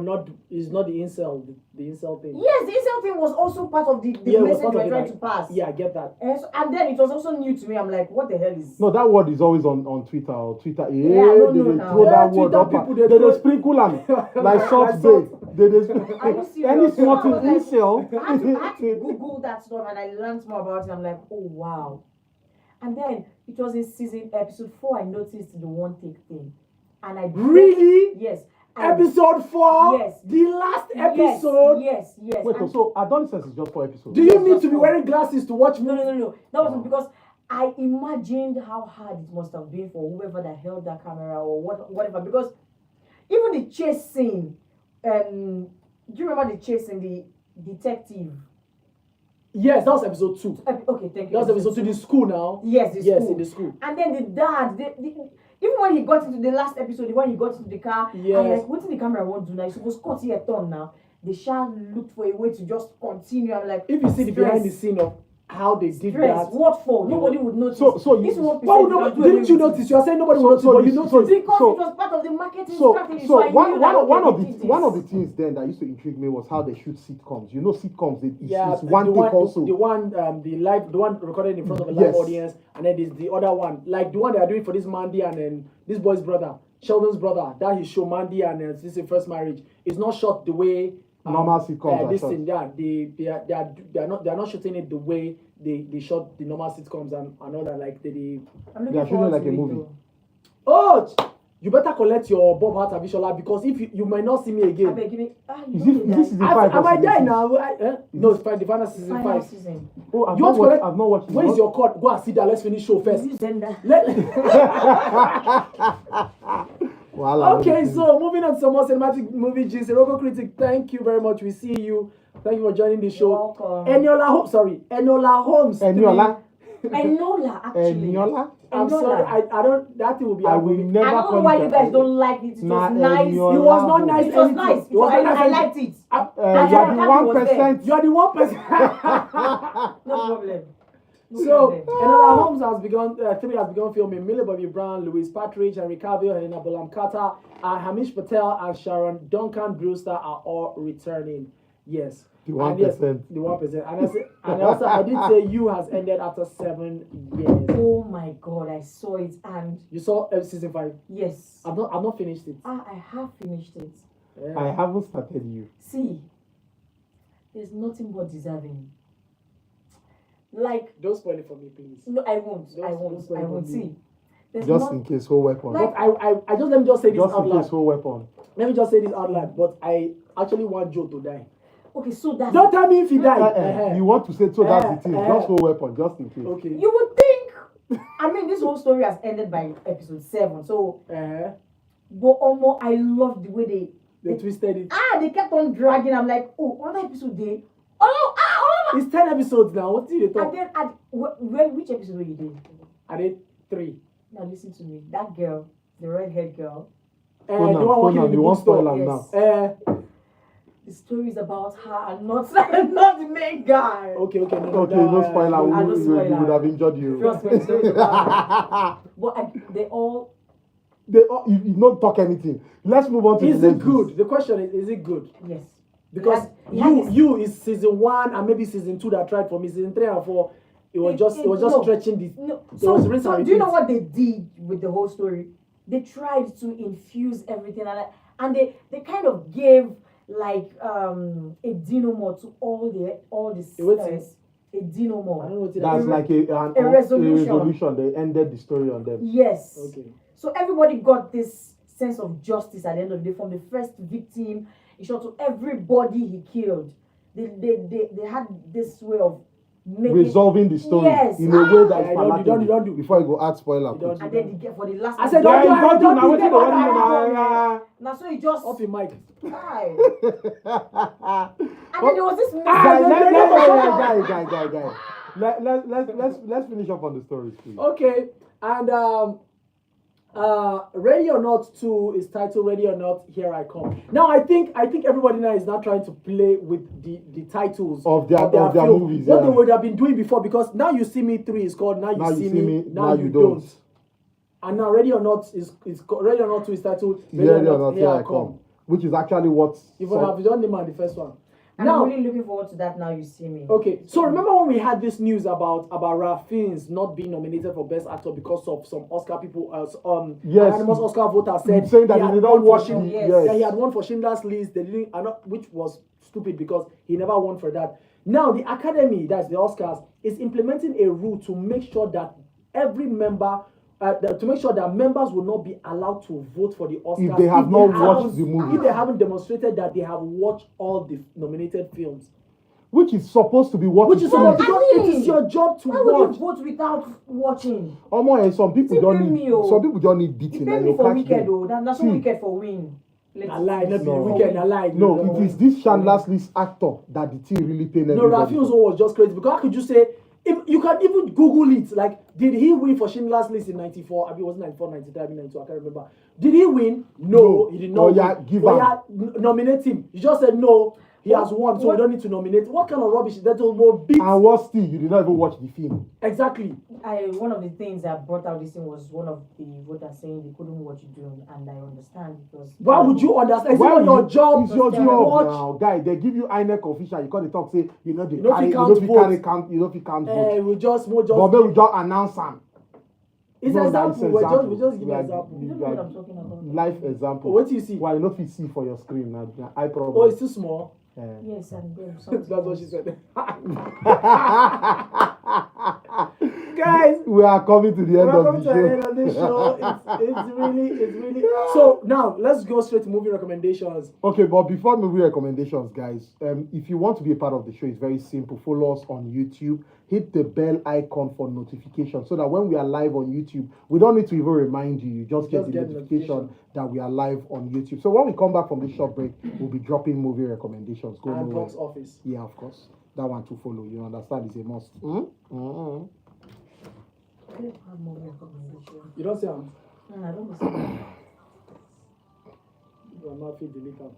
it's not the incel, the incel thing. Yes, the incel thing was also part of the Yeah, it was message part we're of it, trying like- to pass. Yeah, I get that. And then it was also new to me. I'm like, what the hell is? No, that word is always on Twitter or Twitter. Yeah, Yeah, no, they no, dey no. throw Yeah, that word Twitter up. people, They they throw- sprinkle am like salt Like salt. bait. They Are you dey serious? any small So thing I was like, incel. I had to Google that stuff and I learned more about it. I'm like, oh wow. And then it was in episode 4 I noticed the one take thing. And I Really? Yes. And- Episode 4? Yes. The last episode? Yes. Wait, And- so Adolescence is just 4 episodes. Do you Yes, need that's to be all. wearing glasses to watch No. movies? That was because I imagined how hard it must have been for whoever that held that camera or whatever. Because even the chase scene, do you remember the chase scene, the detective? Yes, that was episode 2. Okay, thank you. That was episode 2, the school now. Yes, the Yes, school. in the school. And then the dad, even when he got into the last episode, when he got into the car, Yes. I'm like, what's the camera want to do now? You're supposed to cut here turn now. The shark looked for a way to just continue. I'm like, If you see the stress. behind the scene of how they did Stress. that. What for? Nobody would notice. So this you- 1%. Oh no! Didn't you notice? You are saying nobody will notice, but you noticed. Because it so- was part of the marketing strategy. So I knew that, okay, one of they the did one of the this. things then that used to intrigue me was how they shoot sitcoms. You know, sitcoms Yeah, it's one the take also. the one recorded in front of a live Yes. audience, and then there's the other one, like the one they are doing for this Mandy and then this boy's brother, Sheldon's brother. That his show Mandy and this is first marriage. It's not shot the way Normal sitcoms are this shot. thing, yeah, they are not shooting it the way they shot the normal sitcoms and all that. Like I'm They are looking shooting forward like to a it, movie. though. you better collect your Bob Hart Avishola, because if you might not see me I again. beg, give me. You Is don't it need this that. is the five Am I or die season now? No, it's fine. The final season Final 5. season. Oh, I've You not want to collect? watched. I've not watched. it. Where is your cut? Go and sit down. Let's finish show first. You send that. Wahala, Okay, no, so moving on to some more cinematic movie gist. Roco Critic, thank you very much. We see you. Thank you for joining the show. welcome. Enola Holmes. Eniola, Enola, actually. Eniola. I'm sorry. I don't. That thing will be. I will never I don't call know why it you guys don't like it. It Nah, was nice. Eniola. It was not nice. It was anything. nice. It was not nice. I liked it. You And are the Kathy was 1%. You are the 1%. No problem. No So, problem. Enola Holmes has begun. 3 has begun filming. Millie Bobby Brown, Louise Partridge, Henry Cavill, Helena Bonham Carter, Hamish Patel, and Sharon Duncan Brewster are all returning. Yes. The And yes, 1%. the 1%. And also, I did say You has ended after 7 years. Oh my god, I saw it and You saw season 5. yes. I've not finished it. I have finished it. Yeah. I haven't started you. See, there's nothing but deserving. Like, Don't spoil it for me, please. no, I won't. Don't- I don't won't. spoil I it won't. for me. See, there's Just not. in case, whole weapon. Like- But let me just say this Just out in loud. case, whole weapon. Let me just say this out loud. But I actually want Joe to die. Okay, so that's. Don't tell me if he died. You want to say so? That's the thing. Uh-huh. Just whole weapon, just in case. Okay. You would think. I mean, this whole story has ended by episode 7. So, Uh-huh. but almost I love the way They twisted it. they kept on dragging. I'm like, oh, another episode day. Oh, It's 10 episodes now. What did you and talk? then which episode were you doing? I did 3. Now listen to me. That girl, the red-haired girl. The one working in the you want spoil bookstore. am Yes. now. The story is about her and not the main guy. Okay. Okay, no spoiler. I We no we spoiler. would have injured you. Trust me, the story is about her. But they all. You don't talk anything. Let's move on to Is the it next good? list. The question is it good? Yes. Because He had this- you is season 1 and maybe season 2 that tried for me. Season 3 and 4, it was just no. stretching this. No. There was rinse So and do you know repeat. what they did with the whole story? They tried to infuse everything and they kind of gave like a denouement to all the stories. A I don't denouement. know what it That's is. like A resolution. They ended the story on them. Yes. Okay. So everybody got this sense of justice at the end of the day, from the first victim, in short, to everybody he killed. They had this way of making Resolving the story Yes. in a way that Yeah, is you don't palatable. do. Before you go add spoiler. You don't put. and then for the last I said one, don't do Yeah, it, now don't wetin do they want it. you now. now so he just Off your mic. Hi. And then there was this Guy. Let's finish up on the stories, please. Okay, and Ready or Not 2 is titled Ready or Not, Here I Come. Now I think everybody now is now trying to play with the titles Of their film. movies, What yeah. they would have been doing before, because Now You See Me 3 is called Now You See Me, Now You Don't. And now Ready or Not Ready or Not 2 is titled Ready or Not, Here I Come. Which is actually what. Even have you done the man the first one. And Now, I'm really looking forward to that. Now you see me. okay, so remember when we had this news about Ralph Fiennes not being nominated for Best Actor because of some Oscar people, Yes. anonymous Oscar voter said saying that he had did won not for watch Schindler- it, yes. that he had won for Schindler's List, they didn't, which was stupid because he never won for that. Now the Academy, that's the Oscars, is implementing a rule to make sure that every member. To make sure that members will not be allowed to vote for the Oscars If they have not haven't- watched the movie. If they haven't demonstrated that they have watched all the nominated films. Which is supposed to be what Which it is supposed is. because I it mean, is your job to Why would watch. you vote without watching? Some people See, don't pay need. me, oh. Some people don't need You beating. pay And me you for catch wicked them. though. That's See. not wicked for win. I lie, not be No. wicked, I lie. No, it is this Chandler's List actor that the thing really paid No, everybody. Rafi's one was just crazy because how could you say? If you can even Google it, like, did he win for Schindler's List in '94? I mean, it was 94, 93, I mean 92, I can't remember. Did he win? No, No. he did not. Oh, win. yeah, give Oh, him. yeah, nominate him. You just said no. he has won, so we don't need to nominate. What kind of rubbish is that? Will beat And what still? You did not even watch the film. exactly. One of the things that brought out this thing was one of the voters saying they couldn't watch it doing, and I understand because. Why would you understand? Is it Why not your you- job? It's your to job watch? now, guy. They give you INEC official. You call the talk say you know they You know if carry, you you can't know if you vote. carry count, you know if you can't vote. We just But then we just announce them. It's No, example. that's We example. just give We an are- example. You don't know what I'm talking about. Life example. What do you see? Why you know if you see for your screen now? I probably. Oh, it's too small. Yes, and then That's what she something. said. Guys, we are coming to the end welcome of to the the show. end of this show. It's really. So now let's go straight to movie recommendations. Okay, but before movie recommendations, guys, if you want to be a part of the show, it's very simple. Follow us on YouTube. Hit the bell icon for notification so that when we are live on YouTube, we don't need to even remind you. You just get the notification that we are live on YouTube. So when we come back from this short break, we'll be dropping movie recommendations. Go And nowhere. box office. Yeah, of course. That one to follow. You understand? It's a must. I don't have movie recommendation. You don't say I'm. I don't listen. You're not fit delete them.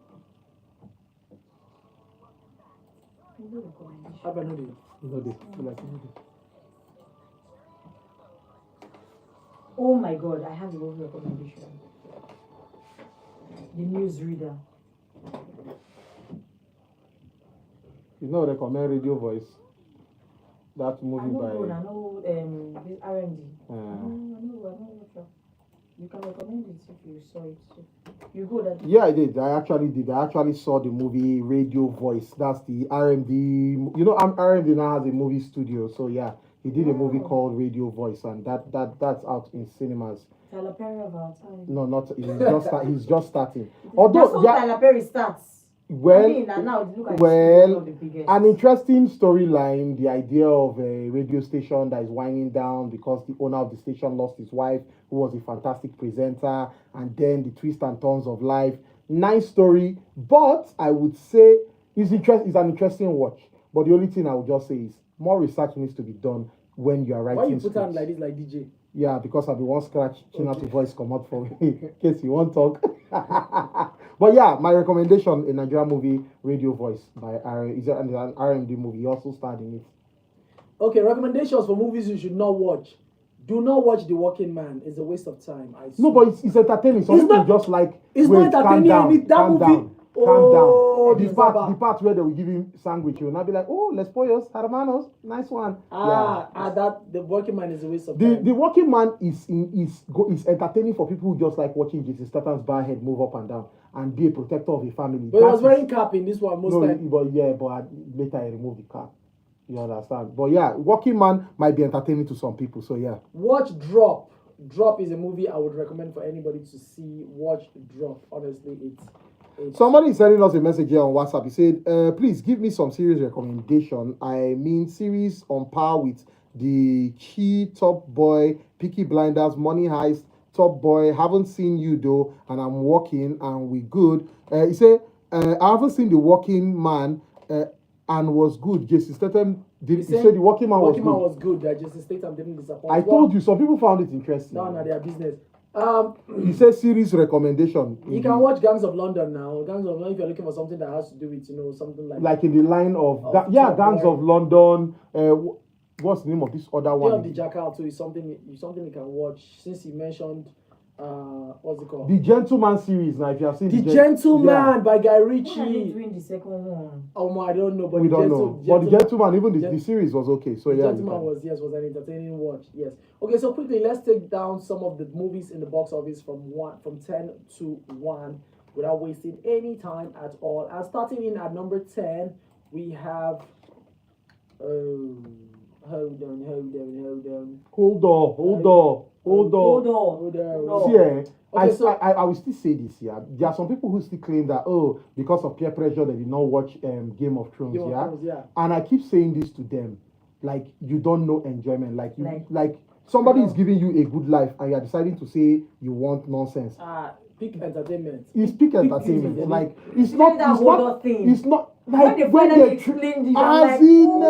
Movie recommendation. Have a no Oh my God, I have a movie recommendation. The Newsreader. You know, recommend Radio Voice. That I movie know by. good, I know this R&D. I Uh, know what you can recommend it if you saw it. You go that. Yeah, I did. I actually saw the movie Radio Voice. That's the RMD. You know, RMD now has a movie studio. So yeah, he did a movie called Radio Voice, and that's out in cinemas. Tyler Perry of our time. No, not he's just starting. That's Although how yeah, Tyler Perry starts. well, I mean, and now look at well, one of the biggest. an interesting storyline. The idea of a radio station that is winding down because the owner of the station lost his wife, who was a fantastic presenter, and then the twists and turns of life. Nice story, but I would say it's an interesting watch. But the only thing I would just say is more research needs to be done when you are writing. Why you put on scripts. like this, like DJ? Yeah, because I'll be one scratch, out the voice come out for me in case you want talk. But yeah, my recommendation, a Nigerian movie, Radio Voice by is an R&D movie. He also starred in it. Okay, recommendations for movies you should not watch. Do not watch The Working Man. It's a waste of time. I No, swear. but it's entertaining. Some It's people not- just like it's wait, not calm entertaining. down, That calm movie- down, Oh, calm down. this The part where they will give him sandwich, you will not be like, oh, les pollos, hermanos, nice one. That The Working Man is a waste of The time. Working Man is entertaining for people who just like watching Jason Statham's bare head move up and down and be a protector of a family. But he was That is- wearing cap in this one most No, time. but later I remove the cap. You understand? But yeah, Working Man might be entertaining to some people. So yeah. Watch Drop. Drop is a movie I would recommend for anybody to see. Watch Drop. Honestly, it's Somebody is sending us a message here on WhatsApp. He said, please give me some series recommendation. I mean series on par with the Chi, Top Boy, Peaky Blinders, Money Heist, Top Boy. Haven't seen you though, and I'm working and we good. He said, I haven't seen The Working Man and was good. Jason Statham did. He said The Working Man was Working Man good. was good. That Jason Statham didn't disappoint. I told you, some people found it interesting. No, their business. He said series recommendation. You can watch Gangs of London now. Gangs of London, if you're looking for something that has to do with, something like in the line of Top Gangs Boy. of London. What's the name of this other Day one? of the Jackal too is something you can watch. Since you mentioned, what's it called? The Gentleman series. Now, if you have seen The Gentleman by Guy Who are they Ritchie. doing the second one? I don't know, but we don't know. But the Gentleman, even the series was okay. So The yeah, Gentleman was an entertaining watch. Yes. Okay, so quickly let's take down some of the movies in the box office from 10 to 1 without wasting any time at all. And starting in at number 10, we have hold on. Hold on. See, Okay, so I will still say this. Yeah, there are some people who still claim that because of peer pressure they did not watch Game of Thrones. Game of Yeah? Thrones, yeah. And I keep saying this to them, like you don't know enjoyment. Like somebody is giving you a good life and you are deciding to say you want nonsense. Peak entertainment. It's peak entertainment. TV. Like it's not. It's not like When they when finally they explained it, as I'm like, in, oh my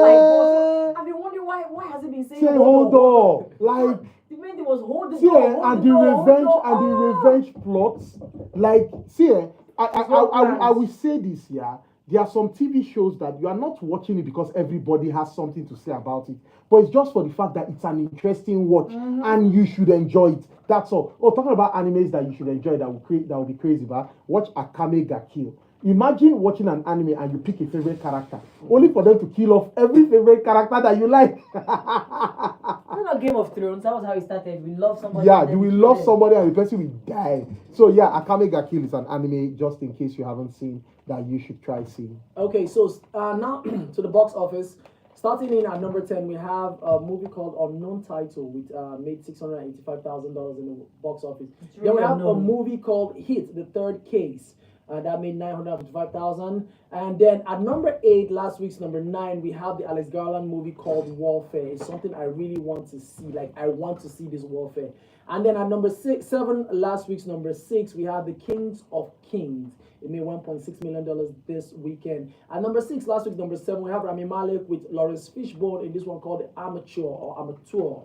God. I've been wondering why has it been saying say hold on, like. The main thing was hold the See, door, and the revenge plots. Like, see, I will say this, yeah. there are some TV shows that you are not watching it because everybody has something to say about it, but it's just for the fact that it's an interesting watch and you should enjoy it. That's all. Oh, talking about animes that you should enjoy that will be crazy, but watch Akame ga Kill. Imagine watching an anime and you pick a favorite character, only for them to kill off every favorite character that you like. Not Game of Thrones. That was how it started. We love somebody. Yeah, you will love somebody and the person will die. So yeah, Akame ga Kill is an anime, just in case you haven't seen, that you should try seeing. Okay, so now to the box office. Starting in at number 10, we have a movie called Unknown Title, which made $685,000 in the box office. Really Then we have unknown. a movie called Hit, The Third Case. That made $955,000. And then at number 8, last week's number 9, we have the Alex Garland movie called Warfare. It's something I really want to see. Like, I want to see this Warfare. And then at number 7, last week's number 6, we have The Kings of Kings. It made $1.6 million this weekend. At number 6, last week's number 7, we have Rami Malek with Lawrence Fishburne in this one called The Amateur or Amateur.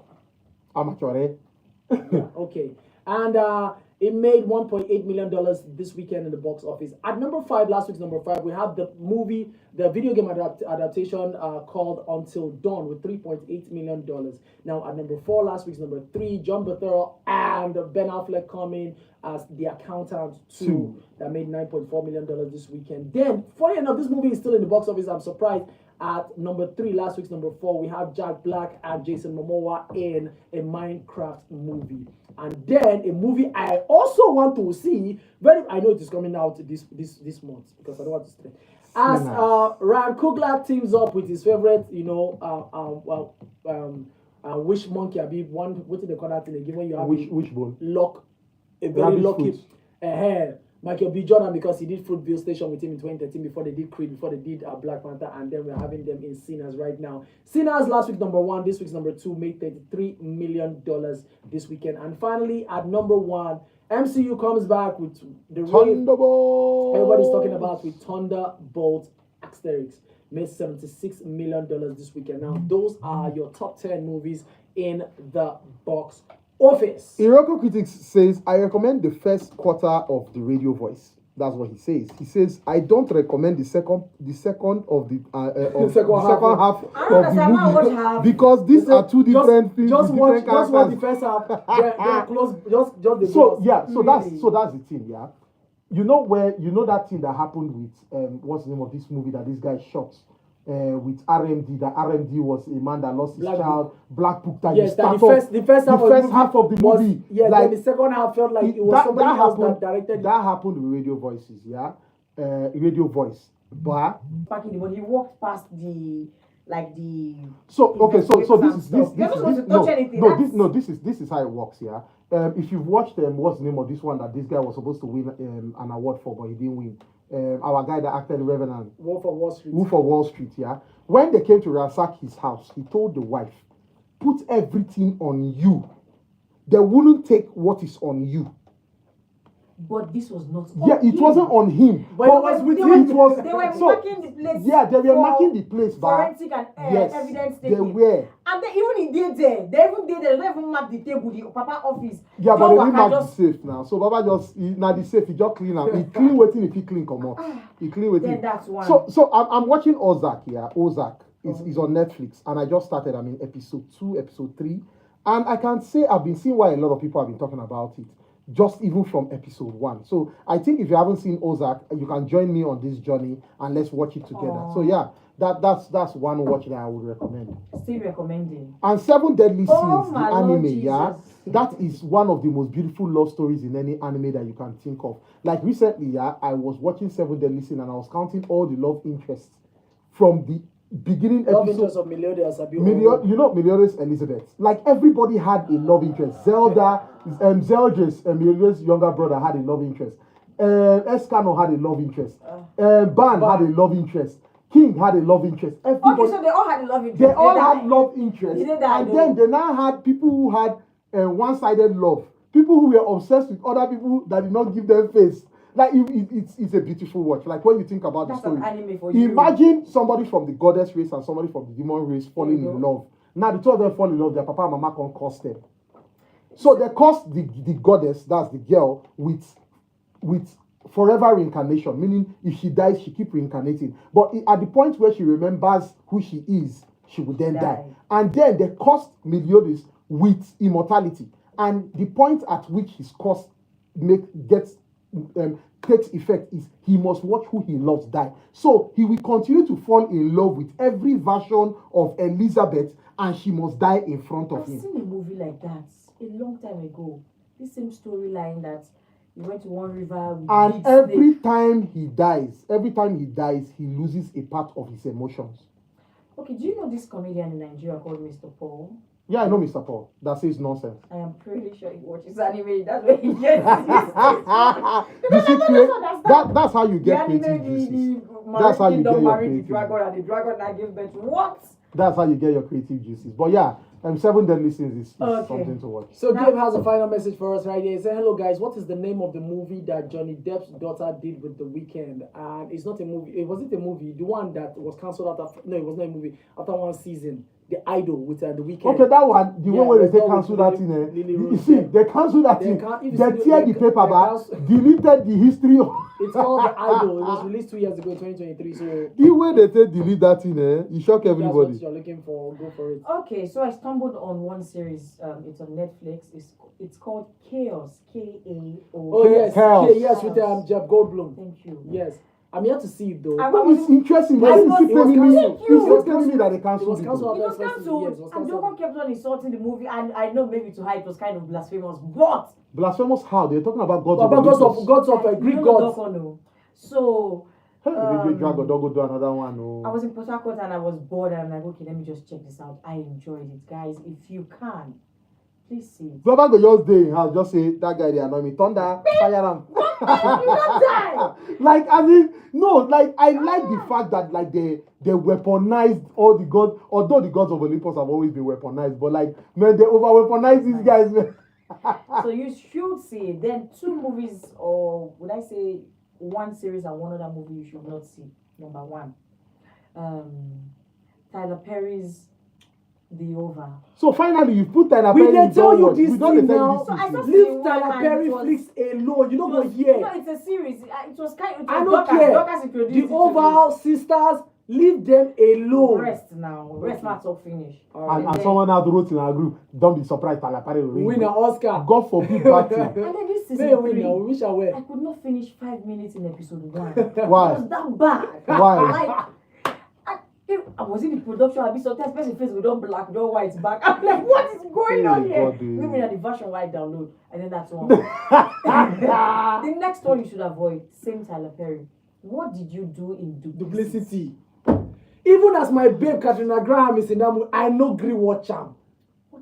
Amateur. Yeah, okay. And it made $1.8 million this weekend in the box office. At number 5, last week's number 5, we have the movie, the video game adaptation called Until Dawn with $3.8 million. Now at number 4, last week's number 3, John Bethel and Ben Affleck coming as The Accountant 2. That made $9.4 million this weekend. Then, funny enough, this movie is still in the box office. I'm surprised. At number 3, last week's number 4, we have Jack Black and Jason Momoa in a Minecraft movie. And then a movie I also want to see. I know it is coming out this month because I don't want to stay. As Ryan Coogler teams up with his favorite, wish monkey. I be one. What did they call that thing again? When you have Which bone? Luck, a very lucky Michael B. Jordan, because he did Fruitvale Station with him in 2013 before they did Creed, before they did Black Panther, and then we're having them in Sinners right now. Sinners last week number 1, this week's number 2, made $33 million this weekend. And finally at number 1, MCU comes back with the Thunderbolts. Everybody's talking about with Thunderbolts Asterix. Made $76 million this weekend. Now those are your top 10 movies in the box office. Iroko Critics says, I recommend the first quarter of the radio voice. That's what he says. He says, I don't recommend the second of the second half of the movie because these are two different things. Just watch the first half. They're close. Just the so yeah. So that's the thing. Yeah. You know that thing that happened with what's the name of this movie that this guy shot with RMD. That RMD was a man that lost his child. Black Book. That yes, that the first half of the movie. Yeah, like, then the second half felt like it was somebody else that directed. That happened with Radio Voices. Yeah, Radio Voice. But back in the when he walked past the. So this is how it works. Yeah. If you've watched what's the name of this one that this guy was supposed to win an award for, but he didn't win. Our guy that acted Revenant. Wolf of Wall Street. Wolf of Wall Street. Yeah. When they came to ransack his house, he told the wife, "Put everything on you. They wouldn't take what is on you." But this was not. Yeah, it wasn't on him. But it was with him. They were marking the place. Yeah, they were marking the place. Forensic and evidence taking. They were. And then even he did there. They don't even mark the table, the Papa office. Yeah, but they didn't mark the safe now. So Baba now the safe, he just clean up. He clean waiting if he clean come out. He clean waiting. Then that's one. So I'm watching Ozark here. Ozark is on Netflix, and I just started. I'm in episode 2, episode 3, and I can say I've been seeing why a lot of people have been talking about it. Just even from episode 1. So I think if you haven't seen Ozark, you can join me on this journey and let's watch it together. So yeah, that's one watch that I would recommend. Still recommending. And 7 Deadly Sins, the anime, Lord, yeah, that is one of the most beautiful love stories in any anime that you can think of. Like recently, yeah, I was watching 7 Deadly Sins and I was counting all the love interests from the beginning love episode. interest of Meliodas. Meliodas Elizabeth. Like everybody had a love interest. Zelda, Zeldris, Meliodas' younger brother had a love interest. Escano had a love interest. Ban had a love interest. King had a love interest. Everybody, okay, so they all had a love interest. They all had love interest. And then they now had people who had one-sided love. People who were obsessed with other people that did not give them face. Like it's a beautiful watch. Like when you think about the story, an anime for you. Imagine somebody from the goddess race and somebody from the demon race falling in love. Now the two of them fall in love. Their papa and mama can't curse them. So they curse the goddess, that's the girl, with forever reincarnation, meaning if she dies, she keep reincarnating. But at the point where she remembers who she is, she would then die. And then they cursed Meliodas with immortality. And the point at which his curse takes effect is he must watch who he loves die. So he will continue to fall in love with every version of Elizabeth, and she must die in front of him. I've seen a movie like that a long time ago. This same storyline that he went to one river with And big every snake. time he dies, he loses a part of his emotions. Okay, do you know this comedian in Nigeria called Mr. Paul? Yeah, I know Mr. Paul. That says nonsense. I am pretty sure he watches anime. That's where he gets You see, that's how you get creative juices. That's how you get your the creative. dragon, and the dragon that gives birth to what? That's how you get your creative juices. But yeah, 7 Deadly Sins is Okay. something to watch. So Gabe has a final message for us right here. He said, hello guys, what is the name of the movie that Johnny Depp's daughter did with The Weeknd? And it's not a movie. Was it a movie? The one that was cancelled after, no, it was not a movie. After one season. The Idol with The Weeknd. Okay, that one, the Yeah, one where they say that's cancel what that we thing. Lily You Rose, see, yeah. they cancel that They thing. can't- if you They see tear they- the paper they back, cancel- deleted the history of. It's called The Idol. It was released 2 years ago, 2023. So The way they say delete that thing, you shock that's what everybody. you're looking for. Go for it. Okay, so I stumbled on one series. It's on Netflix. It's called Chaos. K-A-O. Oh yes, Chaos. yes, with Jeff Goldblum. Thank you. Yes, I'm here to see it though. I No, was- it's interesting. I Why you was- keep it was telling me? cancelled. You It was keep telling me that they It cancelled was it. cancelled. It was Yes, it cancelled, was and cancelled. Joker kept on insulting the movie, and I know maybe to her it was kind of blasphemous, but Blasphemous how? They're talking about gods About gods of I Greek don't gods. know. So Hey, Dragon, don't go do another one. Oh. I was in Port Harcourt and I was bored, and I'm like, okay, let me just check this out. I enjoyed it, guys. If you can, please see it. Baba go just day in house, just say that guy they annoy me. Thunder, fire him. You not die. Like I mean, no, like I like the fact that like they weaponized all the gods, although the gods of Olympus have always been weaponized, but like man, they over weaponize these guys, man. So you should see it. Then 2 movies, or would I say 1 series and 1 other movie you should not see. Number 1, Tyler Perry's The Over. So finally, you put Tyler We Perry. dey tell you watch. this We don't thing dey tell now. you So I this just thing. Leave Tyler Perry It was- flicks alone. You don't go No, here. it's a series. It was kind of. I don't care. Dorcas introduced The it to Oval sisters, leave them me. alone. Rest now. Rest not all finish. And someone else wrote in our group, don't be surprised Tyler Perry will Win an Oscar. God forbid that thing. And then this May season win 3, now. We wish I I were. could not finish 5 minutes in episode 1. Why? It was that bad. Why? I was in the production. I be sometimes person face with all black, all white back. I'm like, what is going on Hey, here? God, Maybe at the version where I download, and then that's one. The next one you should avoid. Same Tyler Perry. What did you do in Duplicity. Even as my babe Katrina Graham is in that movie, I no agree watch am.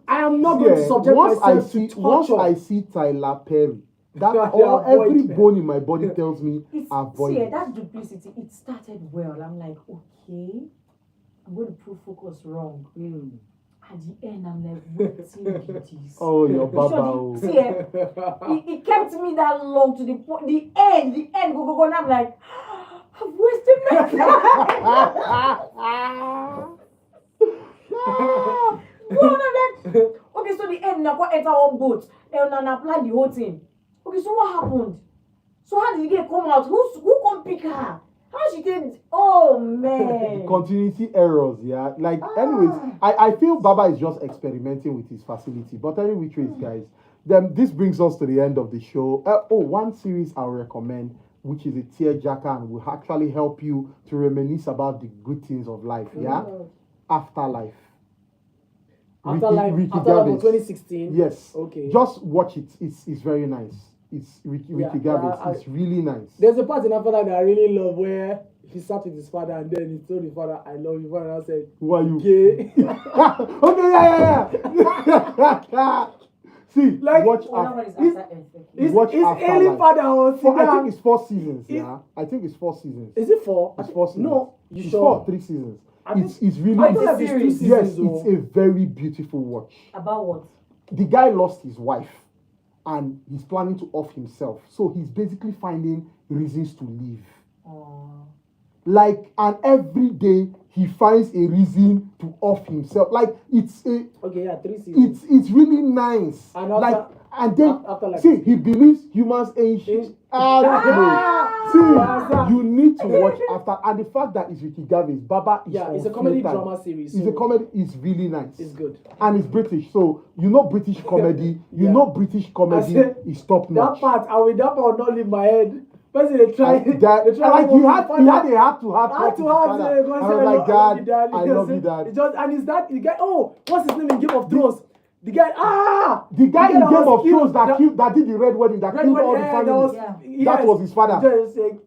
I am not going to subject once myself to once torture. I see Tyler Perry, that Yeah, all avoid every them. bone in my body tells me It's avoid see, it. that duplicity. It started well. I'm like, okay, I'm going to prove focus wrong. At the end, I'm like, what is this? Oh, your baba. So Oh. see, it kept me that long to the point. The end, go, and I'm like, I've wasted my time. Well, I'm like, okay, so the end, now go enter on boat and apply the whole thing. Okay, so what happened? So how did the girl come out? Who come pick her? How she did? Oh man. Continuity errors, yeah. Like, anyways, I feel Baba is just experimenting with his facility. But anyway, which ways, guys, then this brings us to the end of the show. One series I'll recommend, which is a tearjerker and will actually help you to reminisce about the good things of life, yeah. Afterlife. Afterlife, Ricky Afterlife of Gervais. 2016. Yes. Okay. Just watch it. It's very nice. It's Ricky Gervais. yeah, It's really nice. There's a part in Afterlife that I really love where he sat with his father and then he told his father, I love you. Father said, Who are you? gay. Okay, yeah. See, Like, watch Oh, that one is after. after Earth. His Watch alien Afterlife. father was I think it's 4 seasons. Yeah, I think it's 4 seasons. Is it 4? It's 4 seasons. No, you it's sure? 3 seasons. I think- It's really. I thought that it's 2 series. seasons. Yes, though. it's a very beautiful watch. About what? The guy lost his wife, and he's planning to off himself. So he's basically finding reasons to live. Like, and every day he finds a reason to off himself. Like, it's a. Okay, yeah, 3 seasons. It's really nice. And after- Like And then, Afterlife. see, he believes humans ain't shit. See, you need to watch after. And the fact that it's Ricky Gervais, Baba is Yeah, it's a comedy unfiltered. drama series. It's so a comedy. It's really nice. It's good. And it's British, so you know British comedy. You Yeah. know British comedy said, is top That notch. part, that part not leave my head. First they try. Like that, they try like he had a heart to heart. Heart to talk heart. with I his father. I was like, Dad, I love you, Dad. And is that the guy? Oh, what's his name in Game of Thrones? The guy. The guy in that Game was of Thrones that did the Red Wedding, that Red killed all Wedding, the that family. was, That was his father. Just say,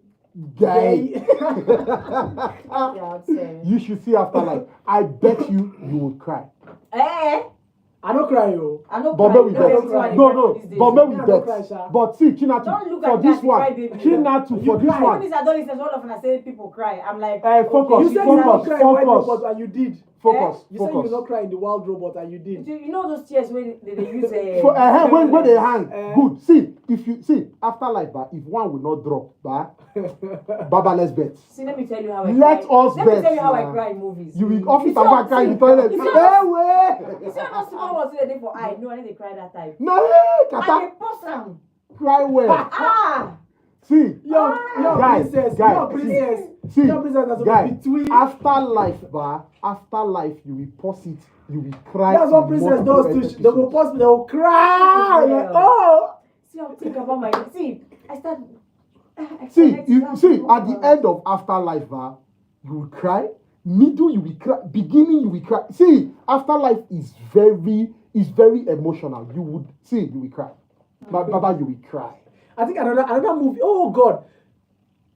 Guy. Yeah, I'd say. You should see Afterlife. I bet you will cry. Eh? I don't cry, yo. I know. But maybe cry. bet. Everybody No, cry these days. but maybe Yeah, don't cry, bet. sha. But see, Chinatu, Don't look for at me this as a one, crybaby. Chinatu, for this When one, these adolescents, all of them, I say people cry. I'm like, focus, You said you don't focus, cry in White focus. Robot, and you did. focus, You said you focus. not cry in the Wild Robot, and you did. You know those tears when they use When they hang, Eh. good. See, if you see Afterlife, if one will not drop, Baba, let's bet. See, let me tell you how I Let cry. us Let me bet, tell you how I man. cry in movies. You will office see and what- cry in the see- toilet. you see Hey, what- way. You see how small was the day for eye? No, I need to cry that time. No, I Kata, dey pause am. cry well. Ah! See, Young guys, princess, guys, young princess. see, Young princess that's guys, between. Afterlife, Afterlife, you will pause it, you will cry. That's what in princess multiple does too. episodes. They go pause me, they will cry. Yeah. Like, oh. See, I'll think about my. See, I start. I See, connect you that see, to at the over. end of Afterlife, you will cry. Middle, you will cry. Beginning, you will cry. See, Afterlife is very emotional. You would see, you will cry. But Baba, you will cry. I think another movie. Oh God.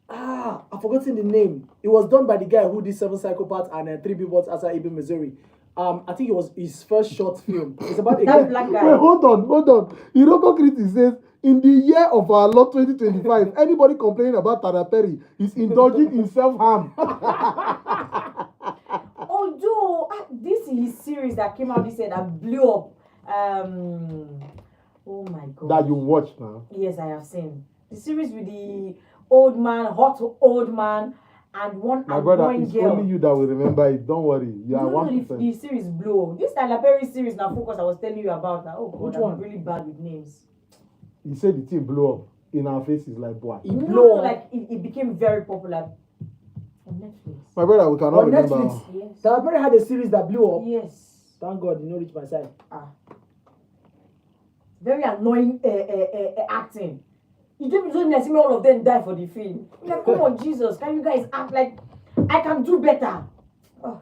I've forgotten the name. It was done by the guy who did Seven Psychopaths and 3 Billboards Outside Ebbing, Missouri. I think it was his first short film. It's about a That guy. black guy. Wait, hold on. Iroko Critics says, in the year of our Lord 2025, anybody complaining about Tara Perry is indulging in self-harm. Although this is his series that came out this year that blew up. Oh my God. That you watch now. Yes, I have seen the series with the old man, hot old man, and one My brother, annoying it's girl. only you that will remember it. Don't worry. You are No, 1%. the series blew. This Tyler Perry series now focus I was telling you about now. Oh God, Which I'm one? really bad with names. He said the thing blew up in our faces like boy. It No, blew up. like it became very popular on Netflix. My brother, we cannot On remember. Netflix. Yes. Tyler Perry had a series that blew up. Yes. Thank God, you know, reach my side. Very annoying acting. You don't see me all of them die for the film. I'm like, come on, Jesus, can you guys act like I can do better? Oh,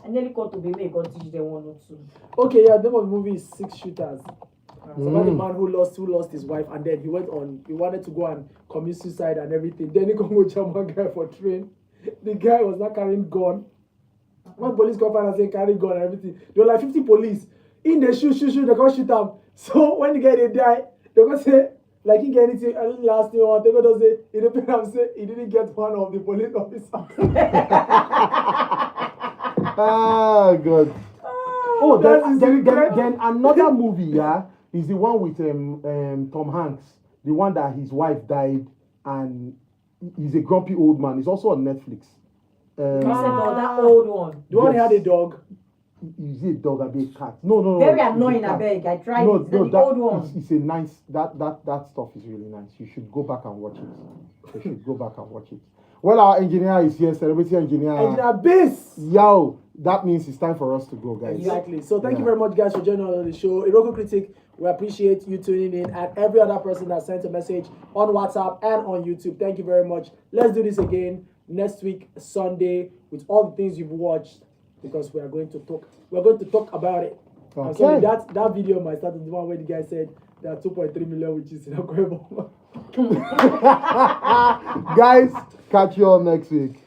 I nearly called to be made God teach them one or two. Okay, yeah, the name of the movie is 6 Shooters. It's about the Mm. man who lost his wife, and then he wanted to go and commit suicide and everything. Then he come with German guy for train. The guy was not carrying gun. One police come and say carry gun and everything. There were like 50 police. In the shoot, they can't shoot him. So when the guy they die, they go say, like he get anything last thing or they go to say, he didn't say he didn't get one of the police officers. Ah, God. Oh, That is then another movie, is the one with Tom Hanks. The one that his wife died and he's a grumpy old man. It's also on Netflix. You said no, that old one. The one he Yes. had a dog. Is it a dog or a cat? No. Very it's a annoying, I cat. beg. I tried No, it. no, The that, old one. it's a nice, that stuff is really nice. You should go back and watch it. You should go back and watch it. Well, our engineer is here, celebrity engineer. Engineer Base. Yo, that means it's time for us to go, guys. Exactly. So thank you Yeah. very much, guys, for joining us on the show. Iroko Critic, we appreciate you tuning in, and every other person that sent a message on WhatsApp and on YouTube. Thank you very much. Let's do this again next week, Sunday, with all the things you've watched, because we are going to talk. We're going to talk about it. I'm Okay. sorry, that video might start with the one where the guy said there are 2.3 million witches in Akwebo. Guys, catch you all next week.